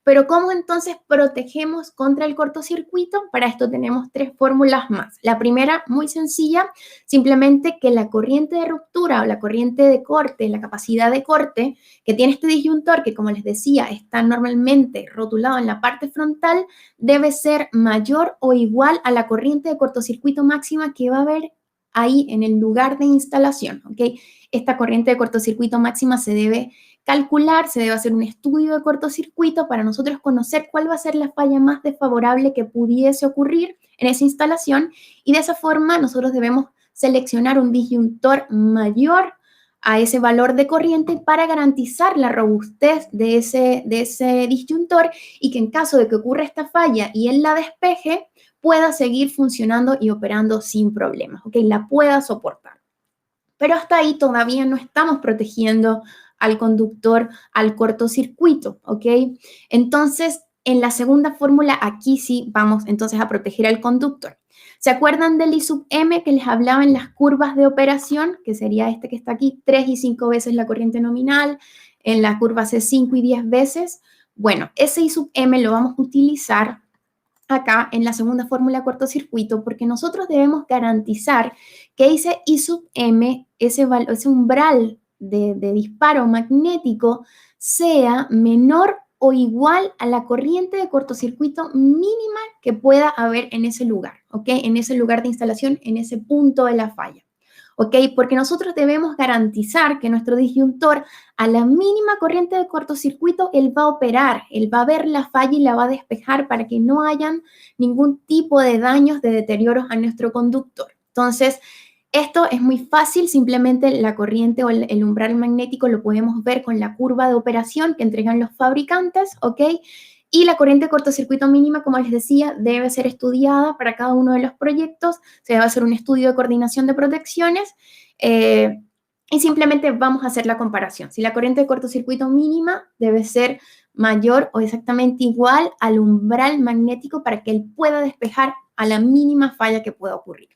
Pero ¿cómo entonces protegemos contra el cortocircuito? Para esto tenemos tres fórmulas más. La primera, muy sencilla, simplemente que la corriente de ruptura o la corriente de corte, la capacidad de corte que tiene este disyuntor, que como les decía, está normalmente rotulado en la parte frontal, debe ser mayor o igual a la corriente de cortocircuito máxima que va a haber ahí en el lugar de instalación, ¿ok? Esta corriente de cortocircuito máxima se debe calcular, se debe hacer un estudio de cortocircuito para nosotros conocer cuál va a ser la falla más desfavorable que pudiese ocurrir en esa instalación y de esa forma nosotros debemos seleccionar un disyuntor mayor a ese valor de corriente para garantizar la robustez de ese disyuntor y que en caso de que ocurra esta falla y él la despeje, pueda seguir funcionando y operando sin problemas, ¿ok? La pueda soportar. Pero hasta ahí todavía no estamos protegiendo al conductor al cortocircuito, ¿ok? Entonces, en la segunda fórmula, aquí sí vamos entonces a proteger al conductor. ¿Se acuerdan del I sub M que les hablaba en las curvas de operación? Que sería este que está aquí, 3 y 5 veces la corriente nominal, en la curva C 5 y 10 veces. Bueno, ese I sub M lo vamos a utilizar acá en la segunda fórmula de cortocircuito porque nosotros debemos garantizar que ese I sub M, ese umbral de disparo magnético, sea menor o igual a la corriente de cortocircuito mínima que pueda haber en ese lugar, ¿ok? En ese lugar de instalación, en ese punto de la falla. ¿Ok? Porque nosotros debemos garantizar que nuestro disyuntor, a la mínima corriente de cortocircuito, él va a operar, él va a ver la falla y la va a despejar para que no hayan ningún tipo de daños, de deterioros a nuestro conductor. Entonces, esto es muy fácil, simplemente la corriente o el umbral magnético lo podemos ver con la curva de operación que entregan los fabricantes, ¿ok? Y la corriente de cortocircuito mínima, como les decía, debe ser estudiada para cada uno de los proyectos. Se debe hacer un estudio de coordinación de protecciones y simplemente vamos a hacer la comparación. Si la corriente de cortocircuito mínima debe ser mayor o exactamente igual al umbral magnético para que él pueda despejar a la mínima falla que pueda ocurrir.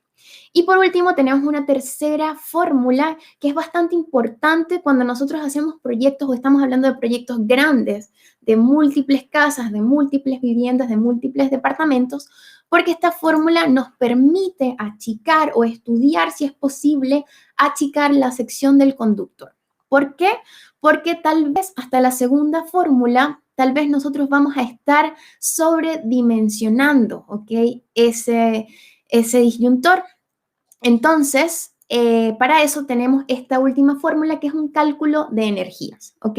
Y por último, tenemos una tercera fórmula que es bastante importante cuando nosotros hacemos proyectos o estamos hablando de proyectos grandes, de múltiples casas, de múltiples viviendas, de múltiples departamentos, porque esta fórmula nos permite achicar o estudiar, si es posible, achicar la sección del conductor. ¿Por qué? Porque tal vez hasta la segunda fórmula, tal vez nosotros vamos a estar sobredimensionando, ¿ok? Ese disyuntor. Entonces, para eso tenemos esta última fórmula que es un cálculo de energías, ¿ok?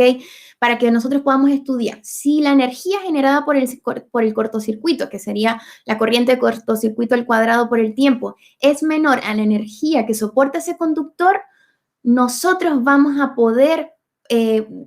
Para que nosotros podamos estudiar si la energía generada por el cortocircuito, que sería la corriente de cortocircuito al cuadrado por el tiempo, es menor a la energía que soporta ese conductor, nosotros vamos a poder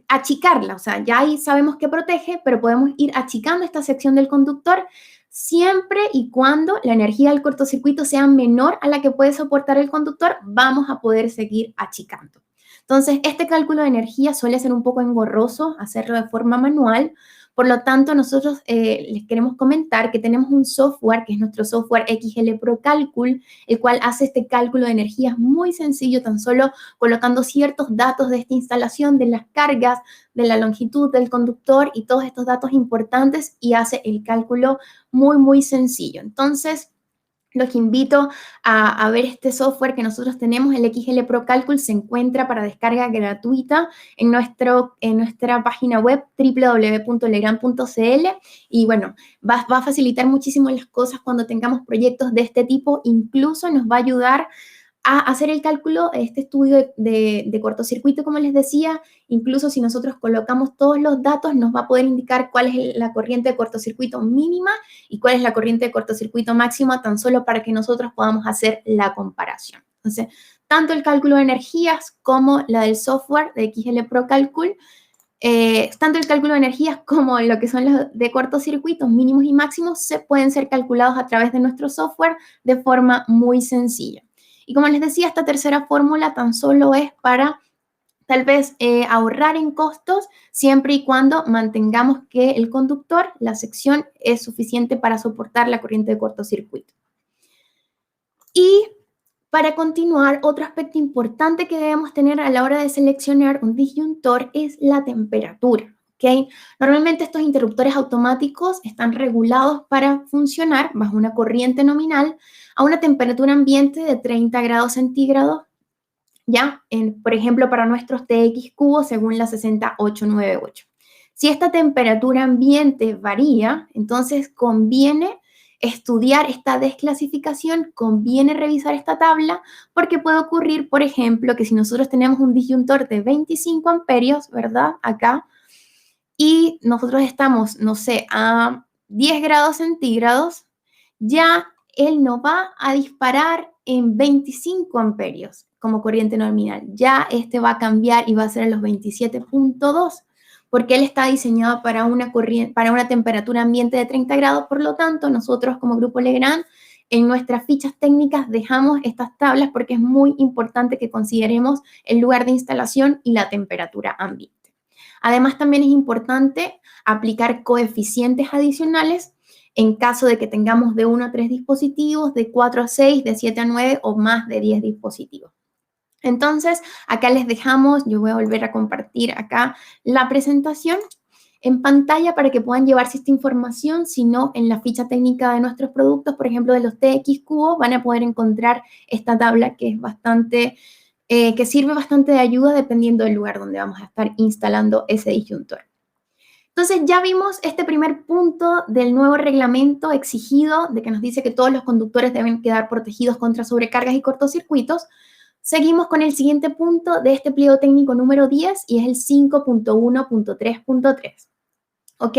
achicarla, o sea, ya ahí sabemos que protege, pero podemos ir achicando esta sección del conductor siempre y cuando la energía del cortocircuito sea menor a la que puede soportar el conductor, vamos a poder seguir achicando. Entonces, este cálculo de energía suele ser un poco engorroso hacerlo de forma manual. Por lo tanto, nosotros les queremos comentar que tenemos un software, que es nuestro software XL Pro Calcul, el cual hace este cálculo de energías muy sencillo, tan solo colocando ciertos datos de esta instalación, de las cargas, de la longitud del conductor y todos estos datos importantes y hace el cálculo muy, muy sencillo. Entonces, los invito a ver este software que nosotros tenemos, el XL Pro Calcul, se encuentra para descarga gratuita en nuestra página web www.legrand.cl y bueno, va a facilitar muchísimo las cosas cuando tengamos proyectos de este tipo, incluso nos va a ayudar a hacer el cálculo, este estudio de cortocircuito, como les decía, incluso si nosotros colocamos todos los datos, nos va a poder indicar cuál es la corriente de cortocircuito mínima y cuál es la corriente de cortocircuito máxima, tan solo para que nosotros podamos hacer la comparación. Entonces, tanto el cálculo de energías como la del software de XL Pro Calcul, tanto el cálculo de energías como lo que son los de cortocircuitos mínimos y máximos se pueden ser calculados a través de nuestro software de forma muy sencilla. Y como les decía, esta tercera fórmula tan solo es para tal vez ahorrar en costos siempre y cuando mantengamos que el conductor, la sección, es suficiente para soportar la corriente de cortocircuito. Y para continuar, otro aspecto importante que debemos tener a la hora de seleccionar un disyuntor es la temperatura. ¿Okay? Normalmente estos interruptores automáticos están regulados para funcionar bajo una corriente nominal a una temperatura ambiente de 30 grados centígrados, ¿ya? Por ejemplo, para nuestros TX cubos según la 60898. Si esta temperatura ambiente varía, entonces conviene estudiar esta desclasificación, conviene revisar esta tabla, porque puede ocurrir, por ejemplo, que si nosotros tenemos un disyuntor de 25 amperios, ¿verdad? Acá, y nosotros estamos, no sé, a 10 grados centígrados, ya él no va a disparar en 25 amperios como corriente nominal. Ya este va a cambiar y va a ser a los 27.2. porque él está diseñado para para una temperatura ambiente de 30 grados. Por lo tanto, nosotros como Grupo Legrand, en nuestras fichas técnicas dejamos estas tablas porque es muy importante que consideremos el lugar de instalación y la temperatura ambiente. Además, también es importante aplicar coeficientes adicionales en caso de que tengamos de 1 a 3 dispositivos, de 4 a 6, de 7 a 9 o más de 10 dispositivos. Entonces, acá les dejamos, yo voy a volver a compartir acá la presentación en pantalla para que puedan llevarse esta información, si no, en la ficha técnica de nuestros productos, por ejemplo, de los TX Cubo, van a poder encontrar esta tabla que es bastante, que sirve bastante de ayuda dependiendo del lugar donde vamos a estar instalando ese disyuntor. Entonces, ya vimos este primer punto del nuevo reglamento exigido, de que nos dice que todos los conductores deben quedar protegidos contra sobrecargas y cortocircuitos. Seguimos con el siguiente punto de este pliego técnico número 10 y es el 5.1.3.3. ¿Ok?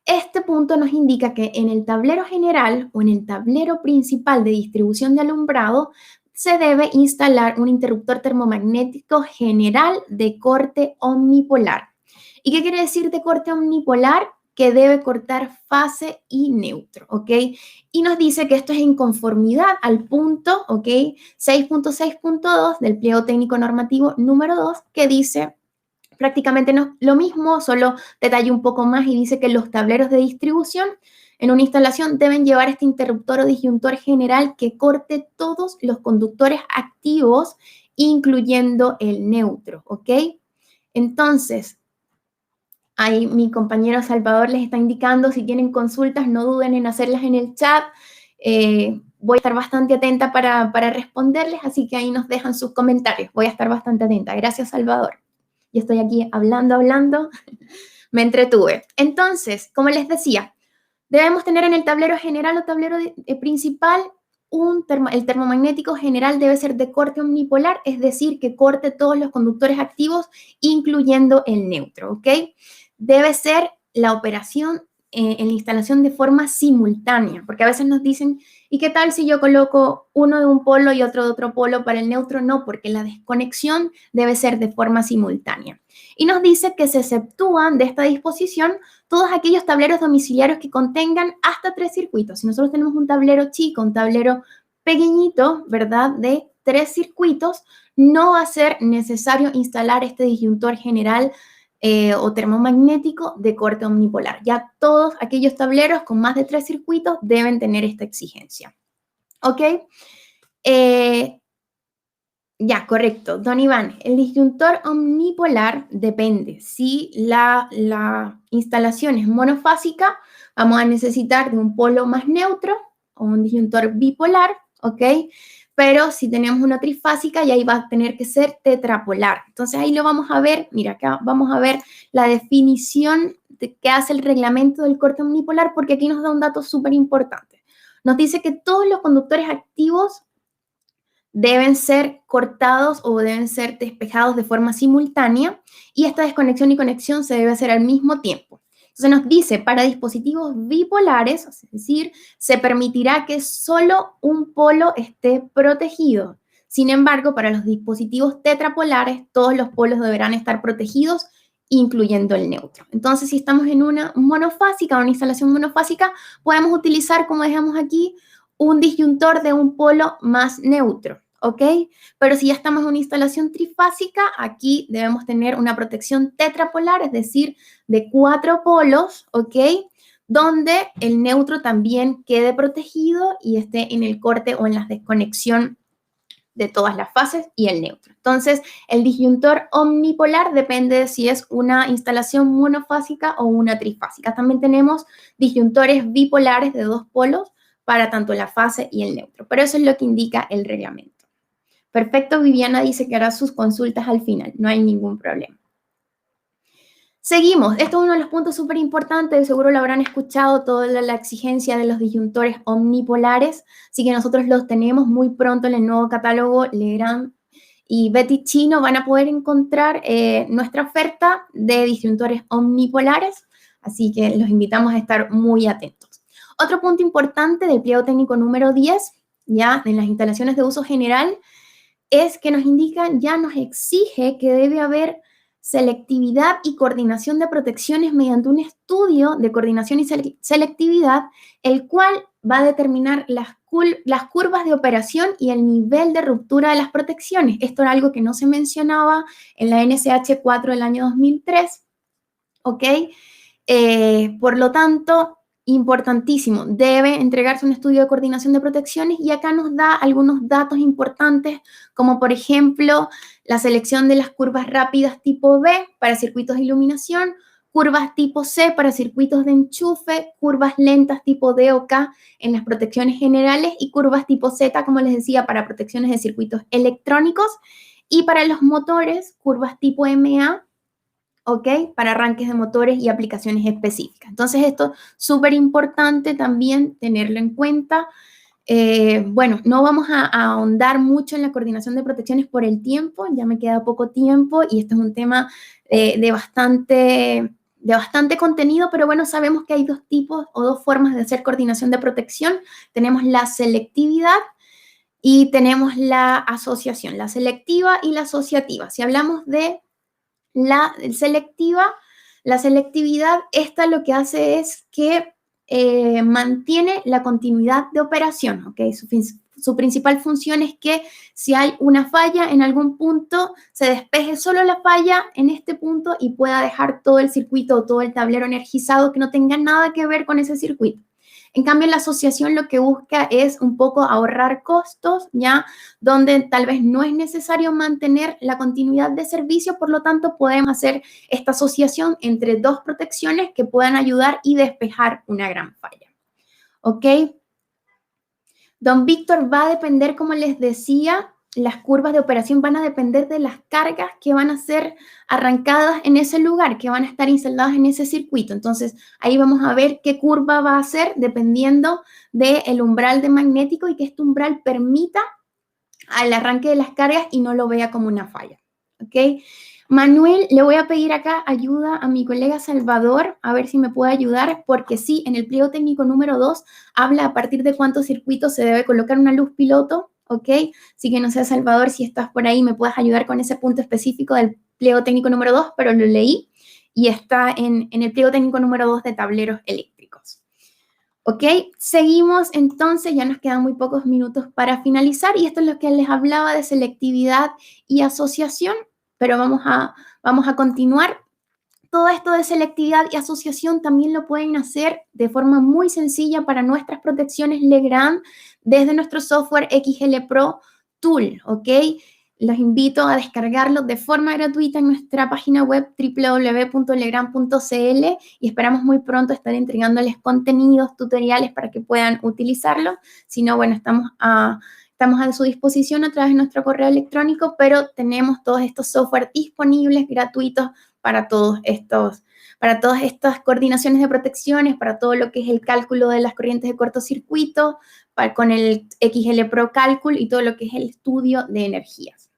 Este punto nos indica que en el tablero general o en el tablero principal de distribución de alumbrado se debe instalar un interruptor termomagnético general de corte omnipolar. ¿Y qué quiere decir de corte omnipolar? Que debe cortar fase y neutro, ¿ok? Y nos dice que esto es en conformidad al punto, ¿ok? 6.6.2 del pliego técnico normativo número 2, que dice prácticamente lo mismo, solo detalle un poco más y dice que los tableros de distribución en una instalación deben llevar este interruptor o disyuntor general que corte todos los conductores activos, incluyendo el neutro, ¿ok? Entonces, ahí mi compañero Salvador les está indicando, si tienen consultas, no duden en hacerlas en el chat. Voy a estar bastante atenta para responderles, así que ahí nos dejan sus comentarios. Voy a estar bastante atenta. Gracias, Salvador. Yo estoy aquí hablando. Me entretuve. Entonces, como les decía, debemos tener en el tablero general o tablero principal el termomagnético general debe ser de corte omnipolar, es decir, que corte todos los conductores activos, incluyendo el neutro, ¿ok? Debe ser la operación en la instalación de forma simultánea, porque a veces nos dicen, ¿y qué tal si yo coloco uno de un polo y otro de otro polo para el neutro? No, porque la desconexión debe ser de forma simultánea. Y nos dice que se exceptúan de esta disposición todos aquellos tableros domiciliarios que contengan hasta 3 circuitos. Si nosotros tenemos un tablero chico, un tablero pequeñito, ¿verdad?, de 3 circuitos, no va a ser necesario instalar este disyuntor general o termomagnético de corte omnipolar. Ya todos aquellos tableros con más de 3 circuitos deben tener esta exigencia. ¿Ok? Ya, correcto. Don Iván, el disyuntor omnipolar depende. Si la instalación es monofásica, vamos a necesitar de un polo más neutro o un disyuntor bipolar, ¿ok? Pero si tenemos una trifásica, ya ahí va a tener que ser tetrapolar. Entonces ahí lo vamos a ver. Mira, acá vamos a ver la definición de qué hace el reglamento del corte omnipolar, porque aquí nos da un dato súper importante. Nos dice que todos los conductores activos deben ser cortados o deben ser despejados de forma simultánea y esta desconexión y conexión se debe hacer al mismo tiempo. Entonces nos dice, para dispositivos bipolares, es decir, se permitirá que solo un polo esté protegido. Sin embargo, para los dispositivos tetrapolares, todos los polos deberán estar protegidos, incluyendo el neutro. Entonces, si estamos en una monofásica, una instalación monofásica, podemos utilizar, como dejamos aquí, un disyuntor de un polo más neutro, ¿ok? Pero si ya estamos en una instalación trifásica, aquí debemos tener una protección tetrapolar, es decir, de 4 polos, ¿ok? Donde el neutro también quede protegido y esté en el corte o en la desconexión de todas las fases y el neutro. Entonces, el disyuntor omnipolar depende de si es una instalación monofásica o una trifásica. También tenemos disyuntores bipolares de 2 polos para tanto la fase y el neutro. Pero eso es lo que indica el reglamento. Perfecto, Viviana dice que hará sus consultas al final. No hay ningún problema. Seguimos. Esto es uno de los puntos súper importantes. Seguro lo habrán escuchado, toda la exigencia de los disyuntores omnipolares. Así que nosotros los tenemos muy pronto en el nuevo catálogo. Legrand y Betty Chino van a poder encontrar nuestra oferta de disyuntores omnipolares. Así que los invitamos a estar muy atentos. Otro punto importante del pliego técnico número 10, ya en las instalaciones de uso general, es que nos indican, ya nos exige que debe haber selectividad y coordinación de protecciones mediante un estudio de coordinación y selectividad, el cual va a determinar las curvas de operación y el nivel de ruptura de las protecciones. Esto era algo que no se mencionaba en la NSH 4 del año 2003, ¿ok? Por lo tanto, importantísimo, debe entregarse un estudio de coordinación de protecciones y acá nos da algunos datos importantes, como por ejemplo, la selección de las curvas rápidas tipo B para circuitos de iluminación, curvas tipo C para circuitos de enchufe, curvas lentas tipo D o K en las protecciones generales y curvas tipo Z, como les decía, para protecciones de circuitos electrónicos, y para los motores, curvas tipo MA, ¿ok? Para arranques de motores y aplicaciones específicas. Entonces, esto es súper importante también tenerlo en cuenta. Bueno, no vamos a ahondar mucho en la coordinación de protecciones por el tiempo, ya me queda poco tiempo y este es un tema de bastante contenido, pero bueno, sabemos que hay dos tipos o dos formas de hacer coordinación de protección. Tenemos la selectividad y tenemos la asociación, la selectiva y la asociativa. Si hablamos de la selectividad, esta lo que hace es que mantiene la continuidad de operación, ¿ok? Su principal función es que si hay una falla en algún punto, se despeje solo la falla en este punto y pueda dejar todo el circuito o todo el tablero energizado que no tenga nada que ver con ese circuito. En cambio, la asociación lo que busca es un poco ahorrar costos, ¿ya? Donde tal vez no es necesario mantener la continuidad de servicio, por lo tanto, podemos hacer esta asociación entre dos protecciones que puedan ayudar y despejar una gran falla. ¿Ok? Don Víctor, va a depender, como les decía, las curvas de operación van a depender de las cargas que van a ser arrancadas en ese lugar, que van a estar instaladas en ese circuito. Entonces, ahí vamos a ver qué curva va a ser dependiendo del umbral de magnético y que este umbral permita al arranque de las cargas y no lo vea como una falla. ¿Ok? Manuel, le voy a pedir acá ayuda a mi colega Salvador, a ver si me puede ayudar, porque sí, en el pliego técnico número 2 habla a partir de cuántos circuitos se debe colocar una luz piloto, ¿ok? Así que no sé, Salvador, si estás por ahí, me puedes ayudar con ese punto específico del pliego técnico número 2, pero lo leí y está en el pliego técnico número 2 de tableros eléctricos. ¿Ok? Seguimos entonces, ya nos quedan muy pocos minutos para finalizar y esto es lo que les hablaba de selectividad y asociación, pero vamos a continuar. Todo esto de selectividad y asociación también lo pueden hacer de forma muy sencilla para nuestras protecciones Legrand desde nuestro software XL Pro Tool, ¿ok? Los invito a descargarlo de forma gratuita en nuestra página web www.legrand.cl y esperamos muy pronto estar entregándoles contenidos, tutoriales para que puedan utilizarlo. Si no, bueno, estamos a su disposición a través de nuestro correo electrónico, pero tenemos todos estos software disponibles gratuitos para todas estas coordinaciones de protecciones, para todo lo que es el cálculo de las corrientes de cortocircuito, con el XL Pro Cálculo y todo lo que es el estudio de energías.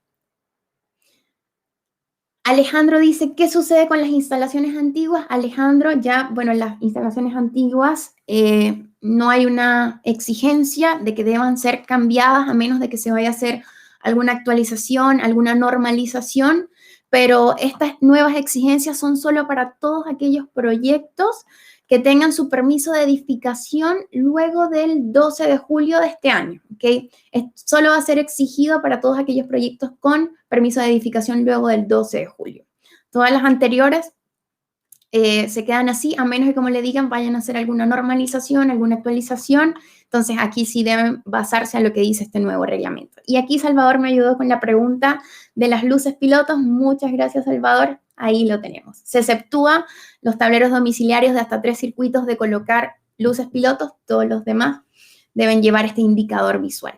Alejandro dice, ¿qué sucede con las instalaciones antiguas? Alejandro, ya, bueno, las instalaciones antiguas no hay una exigencia de que deban ser cambiadas a menos de que se vaya a hacer alguna actualización, alguna normalización, pero estas nuevas exigencias son solo para todos aquellos proyectos que tengan su permiso de edificación luego del 12 de julio de este año, ¿ok? Solo va a ser exigido para todos aquellos proyectos con permiso de edificación luego del 12 de julio. Todas las anteriores se quedan así, a menos que, como le digan, vayan a hacer alguna normalización, alguna actualización. Entonces, aquí sí deben basarse a lo que dice este nuevo reglamento. Y aquí Salvador me ayudó con la pregunta de las luces pilotos. Muchas gracias, Salvador. Ahí lo tenemos. Se exceptúa los tableros domiciliarios de hasta 3 circuitos de colocar luces pilotos. Todos los demás deben llevar este indicador visual.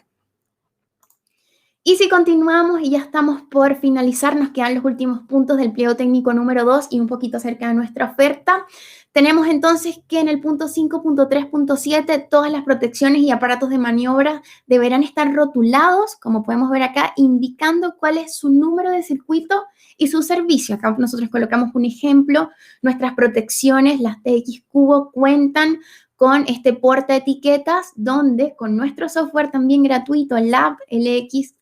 Y si continuamos y ya estamos por finalizar, nos quedan los últimos puntos del pliego técnico número 2 y un poquito acerca de nuestra oferta. Tenemos entonces que en el punto 5.3.7 todas las protecciones y aparatos de maniobra deberán estar rotulados, como podemos ver acá, indicando cuál es su número de circuito y su servicio. Acá nosotros colocamos un ejemplo. Nuestras protecciones, las TX Cubo, cuentan con este porta etiquetas donde con nuestro software también gratuito, Lab LX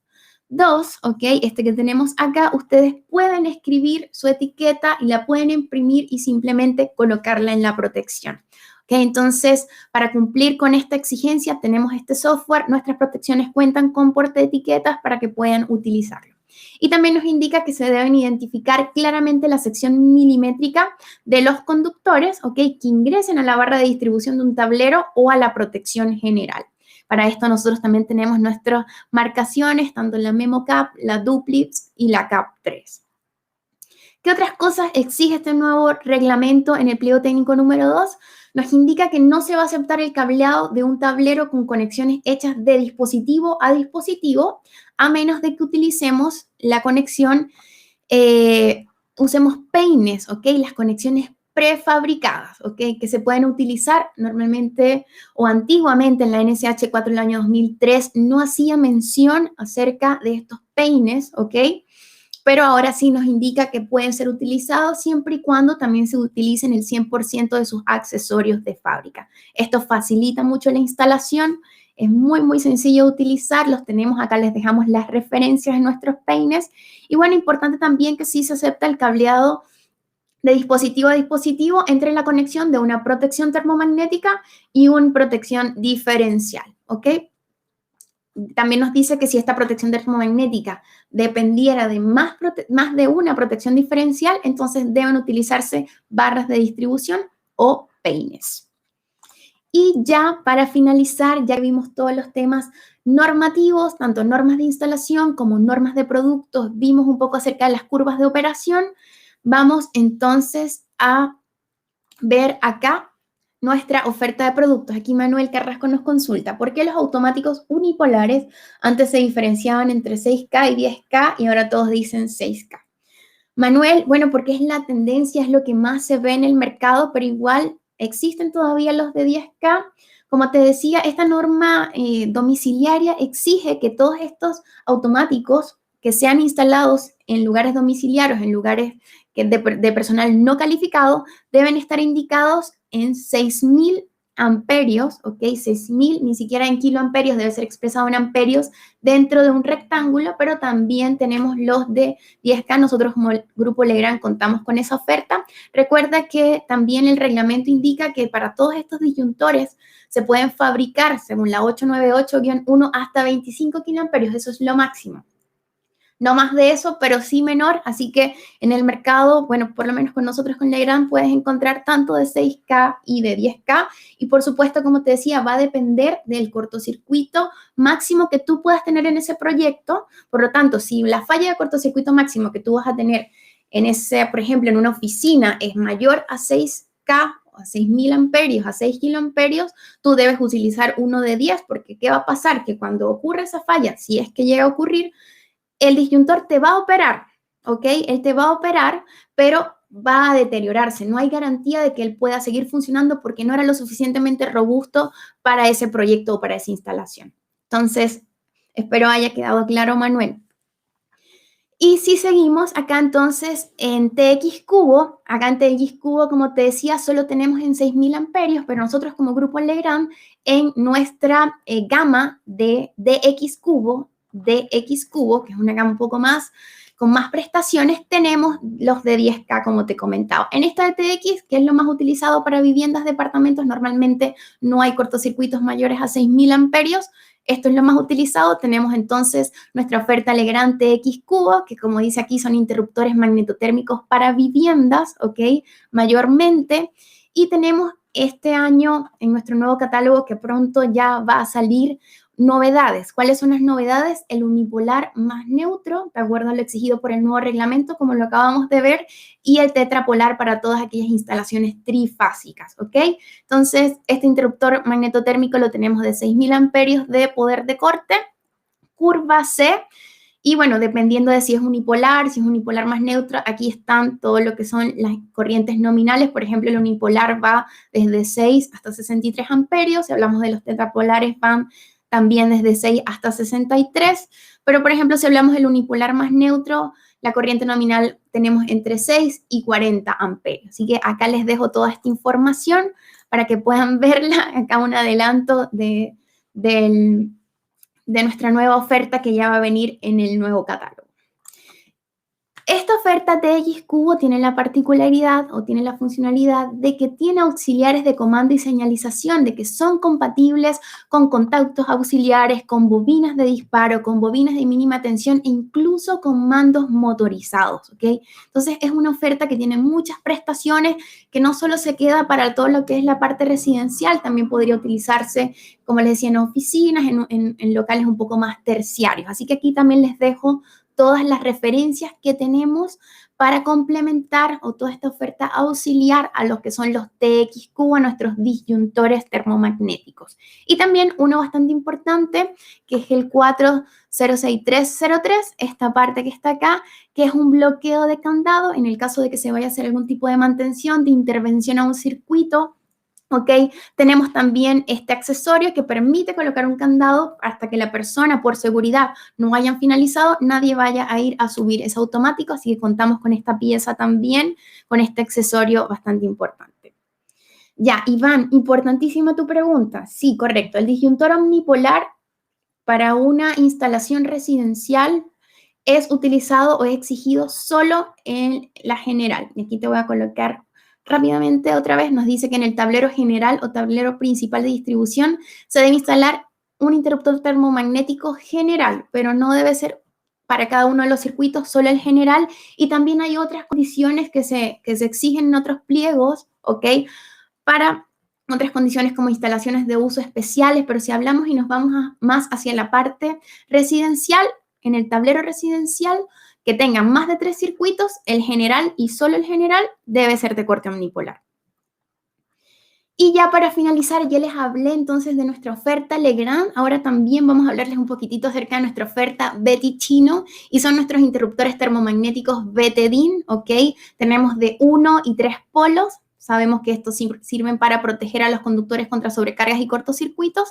2, ¿ok? Este que tenemos acá, ustedes pueden escribir su etiqueta y la pueden imprimir y simplemente colocarla en la protección. ¿Ok? Entonces, para cumplir con esta exigencia, tenemos este software. Nuestras protecciones cuentan con portaetiquetas para que puedan utilizarlo. Y también nos indica que se deben identificar claramente la sección milimétrica de los conductores, ¿ok? Que ingresen a la barra de distribución de un tablero o a la protección general. Para esto nosotros también tenemos nuestras marcaciones, tanto la MemoCap, la Duplix y la CAP3. ¿Qué otras cosas exige este nuevo reglamento en el pliego técnico número 2? Nos indica que no se va a aceptar el cableado de un tablero con conexiones hechas de dispositivo a dispositivo, a menos de que utilicemos la conexión, usemos peines, ¿ok? Las conexiones prefabricadas, ¿ok? Que se pueden utilizar normalmente o antiguamente en la NSH 4 del año 2003 no hacía mención acerca de estos peines, ¿ok? Pero ahora sí nos indica que pueden ser utilizados siempre y cuando también se utilicen el 100% de sus accesorios de fábrica. Esto facilita mucho la instalación, es muy, muy sencillo de utilizar, los tenemos acá, les dejamos las referencias en nuestros peines. Y bueno, importante también que sí se acepta el cableado de dispositivo a dispositivo entre la conexión de una protección termomagnética y una protección diferencial, ¿ok? También nos dice que si esta protección termomagnética dependiera de más de una protección diferencial, entonces deben utilizarse barras de distribución o peines. Y ya para finalizar, ya vimos todos los temas normativos, tanto normas de instalación como normas de productos, vimos un poco acerca de las curvas de operación. Vamos entonces a ver acá nuestra oferta de productos. Aquí Manuel Carrasco nos consulta, ¿por qué los automáticos unipolares antes se diferenciaban entre 6K y 10K y ahora todos dicen 6K? Manuel, bueno, porque es la tendencia, es lo que más se ve en el mercado, pero igual existen todavía los de 10K. Como te decía, esta norma domiciliaria exige que todos estos automáticos que sean instalados en lugares domiciliarios, en lugares de personal no calificado, deben estar indicados en 6.000 amperios, ¿ok? 6.000, ni siquiera en kiloamperios, debe ser expresado en amperios dentro de un rectángulo, pero también tenemos los de 10K. Nosotros como el Grupo Legrand contamos con esa oferta. Recuerda que también el reglamento indica que para todos estos disyuntores se pueden fabricar, según la 898-1, hasta 25 kiloamperios, eso es lo máximo. No más de eso, pero sí menor, así que en el mercado, bueno, por lo menos con nosotros con Legrand puedes encontrar tanto de 6K y de 10K y por supuesto, como te decía, va a depender del cortocircuito máximo que tú puedas tener en ese proyecto. Por lo tanto, si la falla de cortocircuito máximo que tú vas a tener en ese, por ejemplo, en una oficina es mayor a 6K, a 6.000 amperios, a 6 kiloamperios, tú debes utilizar uno de 10, porque ¿qué va a pasar? Que cuando ocurre esa falla, si es que llega a ocurrir, el disyuntor te va a operar, ¿ok? Él te va a operar, pero va a deteriorarse. No hay garantía de que él pueda seguir funcionando porque no era lo suficientemente robusto para ese proyecto o para esa instalación. Entonces, espero haya quedado claro, Manuel. Y si seguimos acá entonces en TX Cubo, acá en TX Cubo, como te decía, solo tenemos en 6.000 amperios, pero nosotros como Grupo Legrand, en nuestra gama de DX Cubo, que es una gama un poco más, con más prestaciones, tenemos los de 10K, como te comentaba. En esta de TX, que es lo más utilizado para viviendas, departamentos, normalmente no hay cortocircuitos mayores a 6.000 amperios. Esto es lo más utilizado. Tenemos entonces nuestra oferta Legrand TX Cubo, que como dice aquí son interruptores magnetotérmicos para viviendas, ¿ok? Mayormente. Y tenemos este año en nuestro nuevo catálogo que pronto ya va a salir novedades. ¿Cuáles son las novedades? El unipolar más neutro, de acuerdo a lo exigido por el nuevo reglamento, como lo acabamos de ver, y el tetrapolar para todas aquellas instalaciones trifásicas, ¿ok? Entonces, este interruptor magnetotérmico lo tenemos de 6.000 amperios de poder de corte, curva C, y bueno, dependiendo de si es unipolar, si es unipolar más neutro, aquí están todo lo que son las corrientes nominales. Por ejemplo, el unipolar va desde 6 hasta 63 amperios. Si hablamos de los tetrapolares, van también desde 6 hasta 63. Pero, por ejemplo, si hablamos del unipolar más neutro, la corriente nominal tenemos entre 6 y 40 amperios. Así que acá les dejo toda esta información para que puedan verla. Acá un adelanto del de nuestra nueva oferta que ya va a venir en el nuevo catálogo. Esta oferta TX Cubo tiene la particularidad o tiene la funcionalidad de que tiene auxiliares de comando y señalización, de que son compatibles con contactos auxiliares, con bobinas de disparo, con bobinas de mínima tensión e incluso con mandos motorizados, ¿ok? Entonces es una oferta que tiene muchas prestaciones, que no solo se queda para todo lo que es la parte residencial, también podría utilizarse, como les decía, en oficinas, en locales un poco más terciarios. Así que aquí también les dejo todas las referencias que tenemos para complementar o toda esta oferta auxiliar a los que son los TXQ, a nuestros disyuntores termomagnéticos. Y también uno bastante importante, que es el 406303, esta parte que está acá, que es un bloqueo de candado en el caso de que se vaya a hacer algún tipo de mantención, de intervención a un circuito. ¿Ok? Tenemos también este accesorio que permite colocar un candado hasta que la persona, por seguridad, no hayan finalizado, nadie vaya a ir a subir. Es automático, así que contamos con esta pieza también, con este accesorio bastante importante. Ya, Iván, importantísima tu pregunta. Sí, correcto. El disyuntor omnipolar para una instalación residencial es utilizado o es exigido solo en la general. Y aquí te voy a colocar rápidamente otra vez. Nos dice que en el tablero general o tablero principal de distribución se debe instalar un interruptor termomagnético general, pero no debe ser para cada uno de los circuitos, solo el general. Y también hay otras condiciones que se exigen en otros pliegos, ¿ok? Para otras condiciones como instalaciones de uso especiales, pero si hablamos y nos vamos más hacia la parte residencial, en el tablero residencial, que tengan más de 3 circuitos, el general y solo el general debe ser de corte omnipolar. Y ya para finalizar, ya les hablé entonces de nuestra oferta Legrand. Ahora también vamos a hablarles un poquitito acerca de nuestra oferta Betty Chino y son nuestros interruptores termomagnéticos BTDIN, ¿ok? Tenemos de 1 y 3 polos. Sabemos que estos sirven para proteger a los conductores contra sobrecargas y cortocircuitos.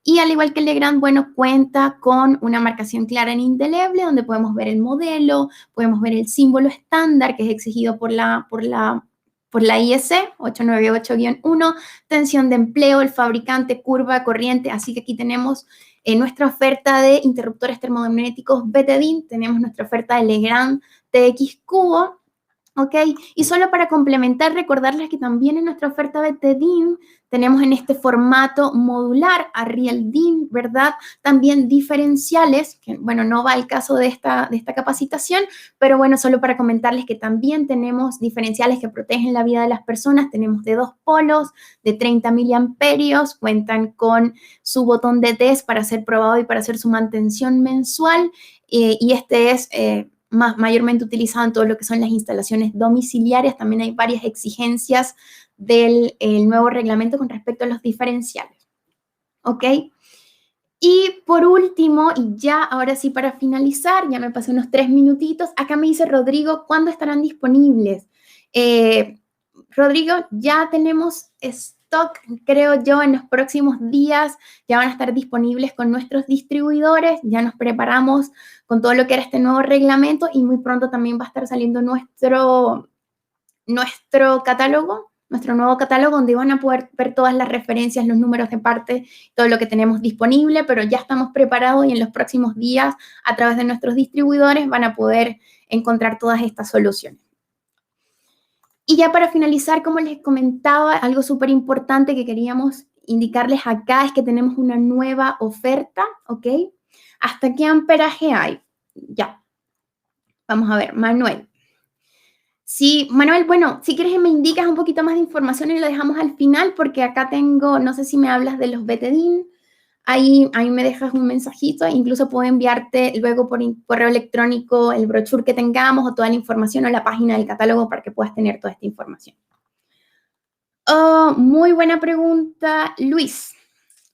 Y al igual que el Legrand, bueno, cuenta con una marcación clara en indeleble, donde podemos ver el modelo, podemos ver el símbolo estándar que es exigido por la IEC 898-1, tensión de empleo, el fabricante, curva, corriente. Así que aquí tenemos nuestra oferta de interruptores termomagnéticos BTDIN, tenemos nuestra oferta de Legrand TX Cubo. ¿Ok? Y solo para complementar, recordarles que también en nuestra oferta BTDIN tenemos en este formato modular Ariel DIN, ¿verdad? También diferenciales, que bueno, no va al caso de esta capacitación, pero bueno, solo para comentarles que también tenemos diferenciales que protegen la vida de las personas. Tenemos de 2 polos, de 30 miliamperios, cuentan con su botón de test para ser probado y para hacer su mantención mensual. Y este es mayormente utilizado en todo lo que son las instalaciones domiciliarias. También hay varias exigencias del nuevo reglamento con respecto a los diferenciales. ¿Ok? Y por último, y ya ahora sí para finalizar, ya me pasé unos 3 minutitos, acá me dice Rodrigo, ¿cuándo estarán disponibles? Rodrigo, ya tenemos stock, creo yo, en los próximos días ya van a estar disponibles con nuestros distribuidores, ya nos preparamos con todo lo que era este nuevo reglamento y muy pronto también va a estar saliendo nuestro catálogo, nuestro nuevo catálogo, donde van a poder ver todas las referencias, los números de parte, todo lo que tenemos disponible, pero ya estamos preparados y en los próximos días, a través de nuestros distribuidores, van a poder encontrar todas estas soluciones. Y ya para finalizar, como les comentaba, algo súper importante que queríamos indicarles acá es que tenemos una nueva oferta, ¿ok? ¿Hasta qué amperaje hay? Ya. Vamos a ver, Manuel. Sí, Manuel, bueno, si quieres me indicas un poquito más de información y lo dejamos al final, porque acá tengo, no sé si me hablas de los BTDIN, ahí me dejas un mensajito, incluso puedo enviarte luego por correo electrónico el brochure que tengamos o toda la información o la página del catálogo para que puedas tener toda esta información. Oh, muy buena pregunta, Luis.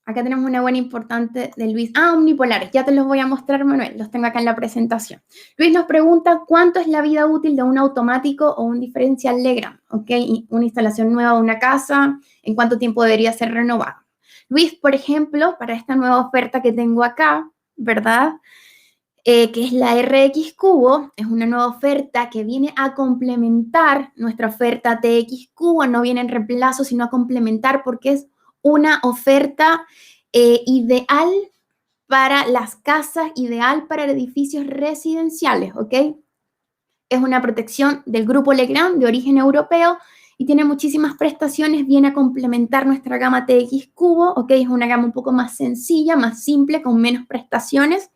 Acá tenemos una buena importante de Luis. Omnipolares, ya te los voy a mostrar, Manuel, los tengo acá en la presentación. Luis nos pregunta, ¿cuánto es la vida útil de un automático o un diferencial Legrand? ¿Ok? Una instalación nueva de una casa, ¿en cuánto tiempo debería ser renovado? Luis, por ejemplo, para esta nueva oferta que tengo acá, ¿verdad? Que es la RX Cubo, es una nueva oferta que viene a complementar nuestra oferta TX Cubo, no viene en reemplazo, sino a complementar porque es una oferta ideal para las casas, ideal para edificios residenciales, ¿ok? Es una protección del grupo Legrand de origen europeo y tiene muchísimas prestaciones, viene a complementar nuestra gama TX Cubo, ¿ok? Es una gama un poco más sencilla, más simple, con menos prestaciones,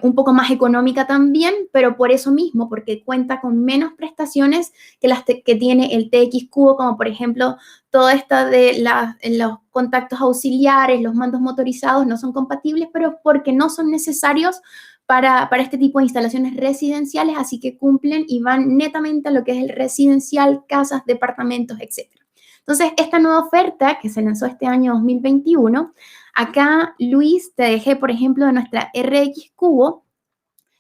un poco más económica también, pero por eso mismo, porque cuenta con menos prestaciones que las que tiene el TX Cubo, como por ejemplo todo esto de los contactos auxiliares, los mandos motorizados no son compatibles, pero porque no son necesarios para este tipo de instalaciones residenciales, así que cumplen y van netamente a lo que es el residencial, casas, departamentos, etc. Entonces, esta nueva oferta que se lanzó este año 2021, acá, Luis, te dejé, por ejemplo, de nuestra RX Cubo.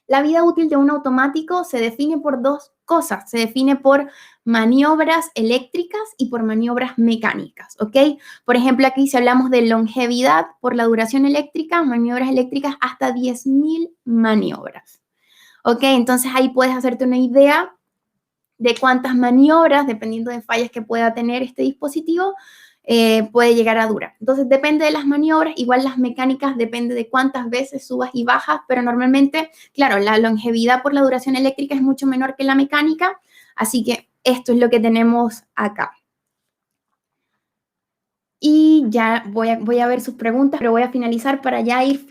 La vida útil de un automático se define por dos cosas. Se define por maniobras eléctricas y por maniobras mecánicas, ¿ok? Por ejemplo, aquí si hablamos de longevidad por la duración eléctrica, maniobras eléctricas hasta 10.000 maniobras, ¿ok? Entonces ahí puedes hacerte una idea de cuántas maniobras, dependiendo de fallas que pueda tener este dispositivo, puede llegar a durar. Entonces, depende de las maniobras, igual las mecánicas depende de cuántas veces subas y bajas, pero normalmente, claro, la longevidad por la duración eléctrica es mucho menor que la mecánica, así que esto es lo que tenemos acá. Y ya voy a ver sus preguntas, pero voy a finalizar para ya ir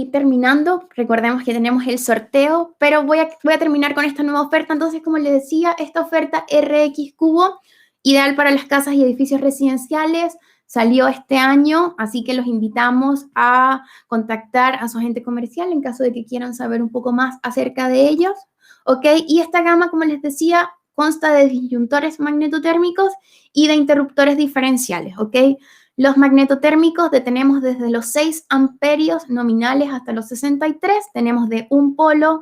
terminando. Recordemos que tenemos el sorteo, pero voy a terminar con esta nueva oferta. Entonces, como les decía, esta oferta RX Cubo, ideal para las casas y edificios residenciales, salió este año, así que los invitamos a contactar a su agente comercial en caso de que quieran saber un poco más acerca de ellos, ¿ok? Y esta gama, como les decía, consta de disyuntores magnetotérmicos y de interruptores diferenciales, ¿ok? Los magnetotérmicos tenemos desde los 6 amperios nominales hasta los 63. Tenemos de un polo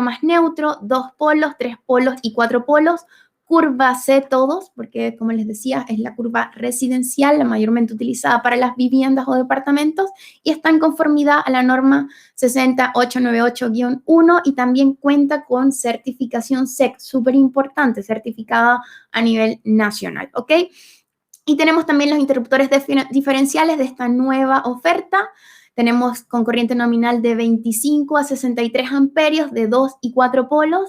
más neutro, 2 polos, 3 polos y 4 polos. Curva C todos, porque como les decía, es la curva residencial, la mayormente utilizada para las viviendas o departamentos, y está en conformidad a la norma 60898-1 y también cuenta con certificación SEC, súper importante, certificada a nivel nacional, ¿ok? Y tenemos también los interruptores diferenciales de esta nueva oferta. Tenemos con corriente nominal de 25 a 63 amperios de 2 y 4 polos,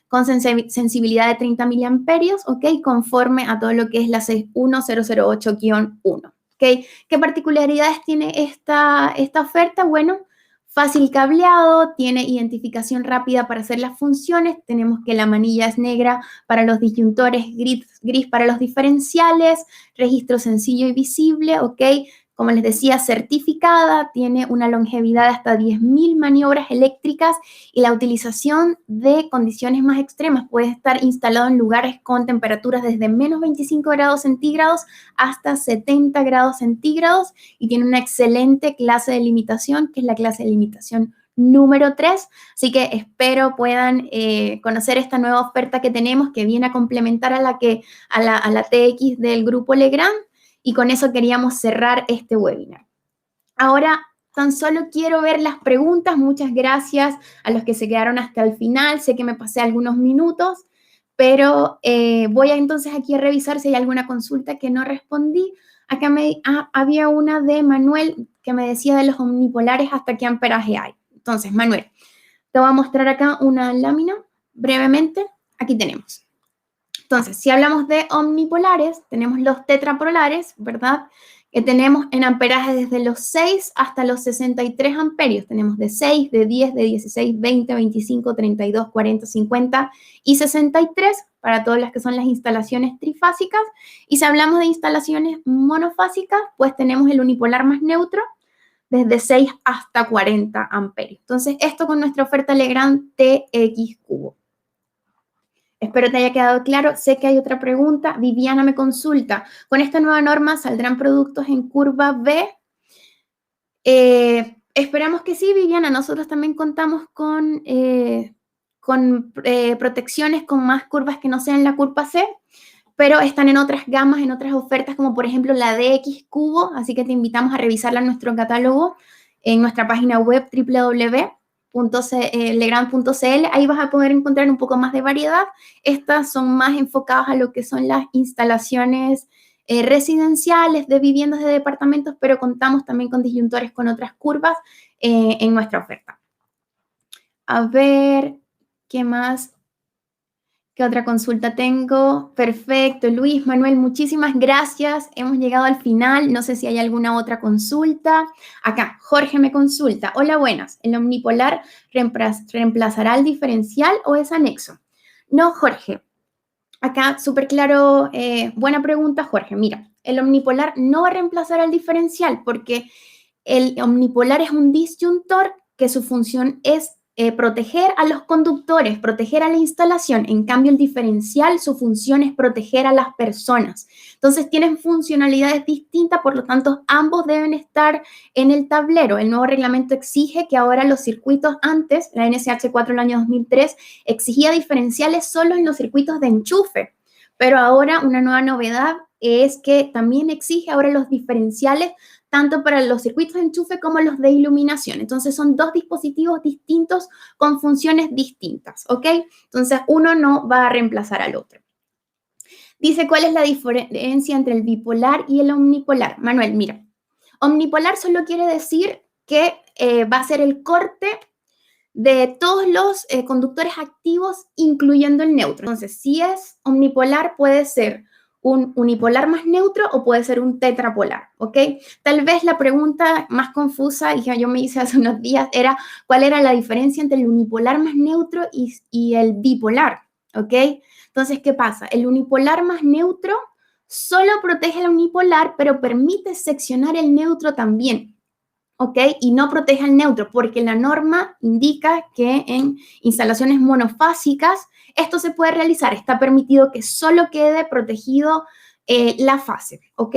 con sensibilidad de 30 miliamperios, ¿ok? Conforme a todo lo que es la 61008-1, ¿ok? ¿Qué particularidades tiene esta oferta? Bueno, fácil cableado, tiene identificación rápida para hacer las funciones, tenemos que la manilla es negra para los disyuntores, gris para los diferenciales, registro sencillo y visible, ¿ok? Como les decía, certificada, tiene una longevidad de hasta 10.000 maniobras eléctricas y la utilización de condiciones más extremas puede estar instalado en lugares con temperaturas desde menos 25 grados centígrados hasta 70 grados centígrados y tiene una excelente clase de limitación, que es la clase de limitación número 3. Así que espero puedan conocer esta nueva oferta que tenemos, que viene a complementar a la TX del Grupo Legrand. Y con eso queríamos cerrar este webinar. Ahora, tan solo quiero ver las preguntas. Muchas gracias a los que se quedaron hasta el final. Sé que me pasé algunos minutos, pero voy entonces aquí a revisar si hay alguna consulta que no respondí. Acá había una de Manuel que me decía de los omnipolares hasta qué amperaje hay. Entonces, Manuel, te voy a mostrar acá una lámina brevemente. Aquí tenemos. Entonces, si hablamos de omnipolares, tenemos los tetrapolares, ¿verdad? Que tenemos en amperaje desde los 6 hasta los 63 amperios. Tenemos de 6, de 10, de 16, 20, 25, 32, 40, 50 y 63 para todas las que son las instalaciones trifásicas. Y si hablamos de instalaciones monofásicas, pues tenemos el unipolar más neutro desde 6 hasta 40 amperios. Entonces, esto con nuestra oferta Legrand TX Cubo. Espero te haya quedado claro. Sé que hay otra pregunta. Viviana me consulta. ¿Con esta nueva norma saldrán productos en curva B? Esperamos que sí, Viviana. Nosotros también contamos con protecciones con más curvas que no sean la curva C, pero están en otras gamas, en otras ofertas, como por ejemplo la DX Cubo. Así que te invitamos a revisarla en nuestro catálogo, en nuestra página web www.legrand.cl. Ahí vas a poder encontrar un poco más de variedad. Estas son más enfocadas a lo que son las instalaciones residenciales, de viviendas de departamentos, pero contamos también con disyuntores con otras curvas en nuestra oferta. A ver, ¿qué más? ¿Qué otra consulta tengo? Perfecto, Luis, Manuel, muchísimas gracias. Hemos llegado al final. No sé si hay alguna otra consulta. Acá, Jorge me consulta. Hola, buenas. ¿El omnipolar reemplazará al diferencial o es anexo? No, Jorge. Acá, súper claro, buena pregunta, Jorge. Mira, el omnipolar no va a reemplazar al diferencial porque el omnipolar es un disyuntor que su función es proteger a los conductores, proteger a la instalación. En cambio, el diferencial, su función es proteger a las personas. Entonces, tienen funcionalidades distintas, por lo tanto, ambos deben estar en el tablero. El nuevo reglamento exige que ahora los circuitos antes, la NSH 4 del año 2003, exigía diferenciales solo en los circuitos de enchufe. Pero ahora una nueva novedad es que también exige ahora los diferenciales tanto para los circuitos de enchufe como los de iluminación. Entonces, son dos dispositivos distintos con funciones distintas, ¿ok? Entonces, uno no va a reemplazar al otro. Dice, ¿cuál es la diferencia entre el bipolar y el omnipolar? Manuel, mira, omnipolar solo quiere decir que va a ser el corte de todos los conductores activos, incluyendo el neutro. Entonces, si es omnipolar, puede ser un unipolar más neutro o puede ser un tetrapolar, ¿ok? Tal vez la pregunta más confusa, y yo me hice hace unos días, era cuál era la diferencia entre el unipolar más neutro y el bipolar, ¿ok? Entonces, ¿qué pasa? El unipolar más neutro solo protege al unipolar, pero permite seccionar el neutro también, ¿ok? Y no protege al neutro, porque la norma indica que en instalaciones monofásicas esto se puede realizar, está permitido que solo quede protegido la fase, ¿ok?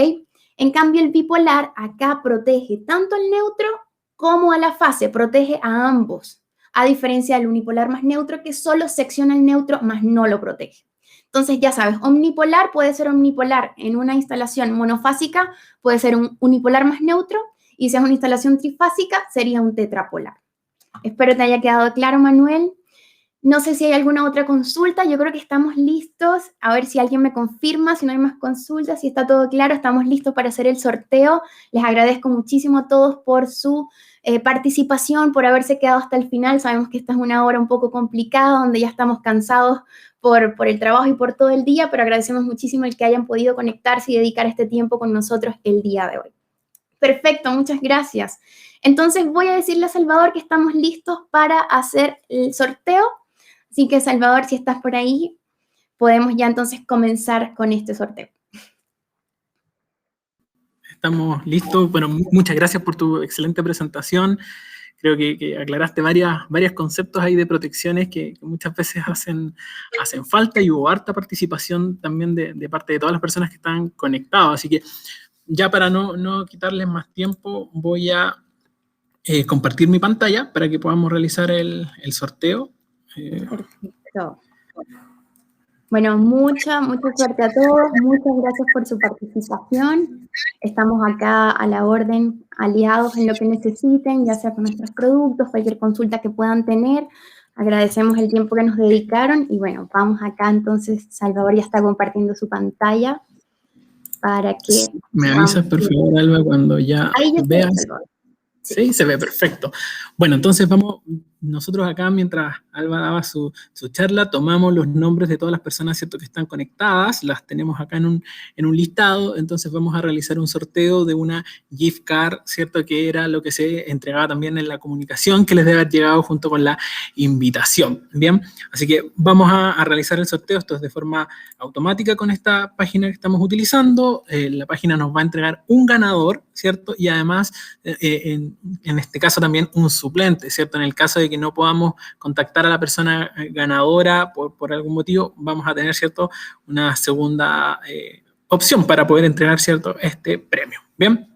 En cambio, el bipolar acá protege tanto al neutro como a la fase, protege a ambos, a diferencia del unipolar más neutro que solo secciona el neutro, más no lo protege. Entonces, ya sabes, omnipolar puede ser omnipolar en una instalación monofásica, puede ser un unipolar más neutro, y si es una instalación trifásica, sería un tetrapolar. Espero te haya quedado claro, Manuel. No sé si hay alguna otra consulta. Yo creo que estamos listos. A ver si alguien me confirma, si no hay más consultas, si está todo claro, estamos listos para hacer el sorteo. Les agradezco muchísimo a todos por su participación, por haberse quedado hasta el final. Sabemos que esta es una hora un poco complicada, donde ya estamos cansados por el trabajo y por todo el día, pero agradecemos muchísimo el que hayan podido conectarse y dedicar este tiempo con nosotros el día de hoy. Perfecto, muchas gracias. Entonces voy a decirle a Salvador que estamos listos para hacer el sorteo. Así que, Salvador, si estás por ahí, podemos ya entonces comenzar con este sorteo. Estamos listos. Bueno, muchas gracias por tu excelente presentación. Creo que aclaraste varios conceptos ahí de protecciones que muchas veces hacen falta, y hubo harta participación también de parte de todas las personas que están conectadas. Así que ya para no quitarles más tiempo, voy a compartir mi pantalla para que podamos realizar el sorteo. Perfecto. Bueno, mucha suerte a todos. Muchas gracias por su participación. Estamos acá a la orden, aliados en lo que necesiten, ya sea con nuestros productos, cualquier consulta que puedan tener. Agradecemos el tiempo que nos dedicaron y bueno, vamos acá entonces. Salvador ya está compartiendo su pantalla para que... Me avisas, por favor, Alba, cuando ya veas. Sí, se ve perfecto. Bueno, entonces vamos, nosotros acá, mientras Alba daba su charla, tomamos los nombres de todas las personas, ¿cierto?, que están conectadas, las tenemos acá en un listado. Entonces vamos a realizar un sorteo de una gift card, ¿cierto?, que era lo que se entregaba también en la comunicación, que les debe haber llegado junto con la invitación, ¿bien? Así que vamos a realizar el sorteo. Esto es de forma automática con esta página que estamos utilizando. La página nos va a entregar un ganador, ¿cierto? Y además, en este caso también un suplente, ¿cierto? En el caso de que no podamos contactar a la persona ganadora por algún motivo, vamos a tener, ¿cierto?, una segunda opción para poder entregar, ¿cierto?, este premio. Bien,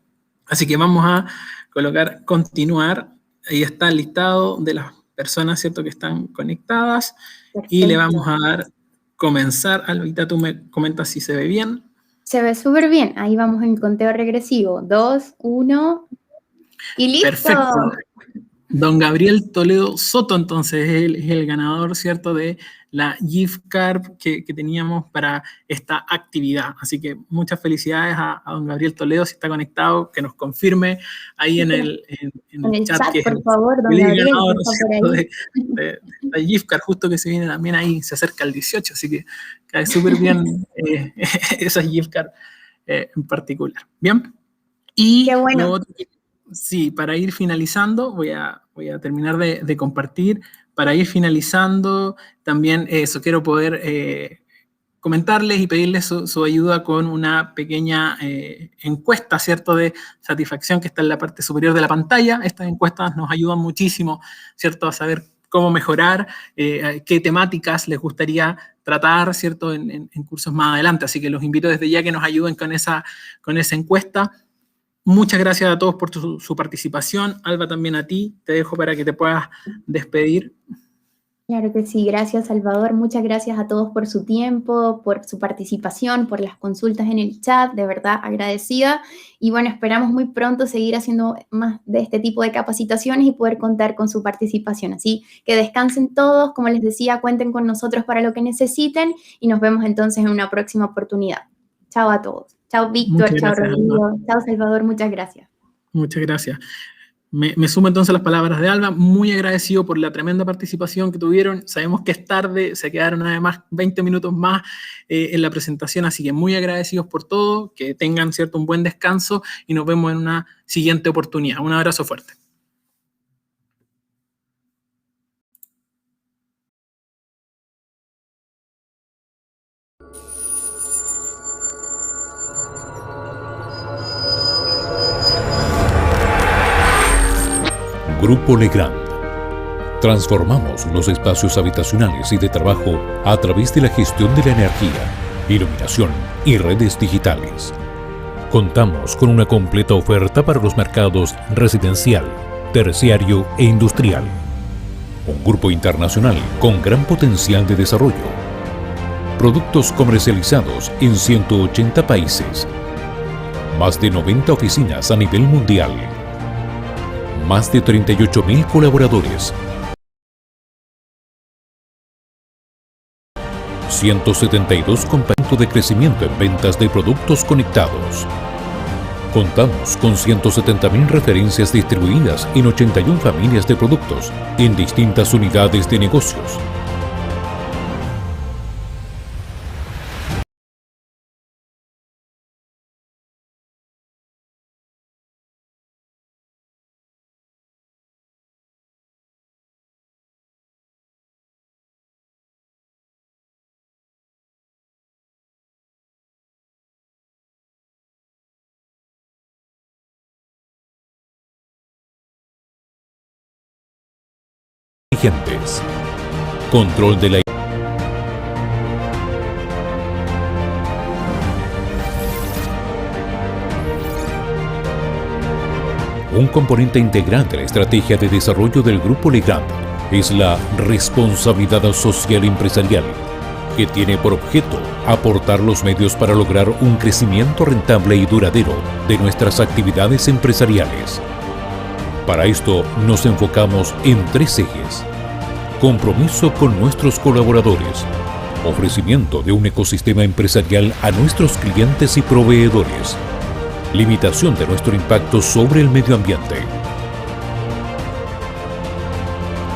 así que vamos a colocar continuar. Ahí está el listado de las personas, ¿cierto?, que están conectadas. Perfecto. Y le vamos a dar comenzar. Albita, tú me comentas si se ve bien. Se ve súper bien. Ahí vamos en conteo regresivo. 2, 1 y listo. Perfecto. Don Gabriel Toledo Soto, entonces, es el ganador, ¿cierto?, de la gift card que teníamos para esta actividad. Así que muchas felicidades a don Gabriel Toledo, si está conectado, que nos confirme ahí en el chat, que por favor, don Gabriel, ganador, por ahí. de la gift card, justo que se viene también ahí, se acerca el 18, así que cae súper bien esa gift card en particular. Bien. Y qué bueno. lo otro, sí, para ir finalizando, voy a terminar de compartir. Para ir finalizando, también quiero poder comentarles y pedirles su ayuda con una pequeña encuesta, ¿cierto?, de satisfacción que está en la parte superior de la pantalla. Estas encuestas nos ayudan muchísimo, ¿cierto?, a saber cómo mejorar, qué temáticas les gustaría tratar, ¿cierto?, en cursos más adelante. Así que los invito desde ya que nos ayuden con esa encuesta. Muchas gracias a todos por su participación. Alba, también a ti. Te dejo para que te puedas despedir. Claro que sí, gracias Salvador, muchas gracias a todos por su tiempo, por su participación, por las consultas en el chat, de verdad agradecida. Y bueno, esperamos muy pronto seguir haciendo más de este tipo de capacitaciones y poder contar con su participación. Así que descansen todos, como les decía, cuenten con nosotros para lo que necesiten y nos vemos entonces en una próxima oportunidad. Chao a todos. Chao Víctor, chao Rodrigo, chao Salvador, muchas gracias. Muchas gracias. Me sumo entonces a las palabras de Alba, muy agradecido por la tremenda participación que tuvieron. Sabemos que es tarde, se quedaron además 20 minutos más en la presentación, así que muy agradecidos por todo, que tengan, ¿cierto?, un buen descanso y nos vemos en una siguiente oportunidad. Un abrazo fuerte. Grupo Legrand. Transformamos los espacios habitacionales y de trabajo a través de la gestión de la energía, iluminación y redes digitales. Contamos con una completa oferta para los mercados residencial, terciario e industrial. Un grupo internacional con gran potencial de desarrollo. Productos comercializados en 180 países. Más de 90 oficinas a nivel mundial. Más de 38.000 colaboradores. 172 compañías de crecimiento en ventas de productos conectados. Contamos con 170.000 referencias distribuidas en 81 familias de productos en distintas unidades de negocios. Control de la un componente integral de la estrategia de desarrollo del Grupo Legrand es la responsabilidad social empresarial, que tiene por objeto aportar los medios para lograr un crecimiento rentable y duradero de nuestras actividades empresariales. Para esto nos enfocamos en 3 ejes: compromiso con nuestros colaboradores, ofrecimiento de un ecosistema empresarial a nuestros clientes y proveedores, limitación de nuestro impacto sobre el medio ambiente.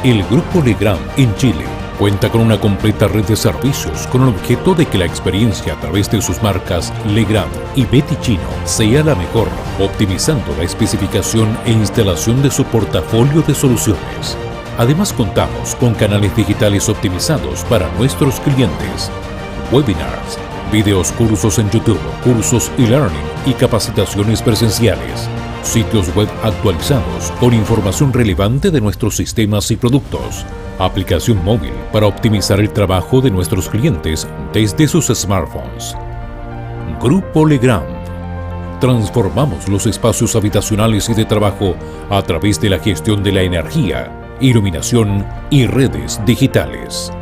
El Grupo Legrand en Chile cuenta con una completa red de servicios con el objeto de que la experiencia a través de sus marcas Legrand y Betty Chino sea la mejor, optimizando la especificación e instalación de su portafolio de soluciones. Además, contamos con canales digitales optimizados para nuestros clientes, webinars, videos, cursos en YouTube, cursos e-learning y capacitaciones presenciales, sitios web actualizados con información relevante de nuestros sistemas y productos, aplicación móvil para optimizar el trabajo de nuestros clientes desde sus smartphones. Grupo Legrand. Transformamos los espacios habitacionales y de trabajo a través de la gestión de la energía, iluminación y redes digitales.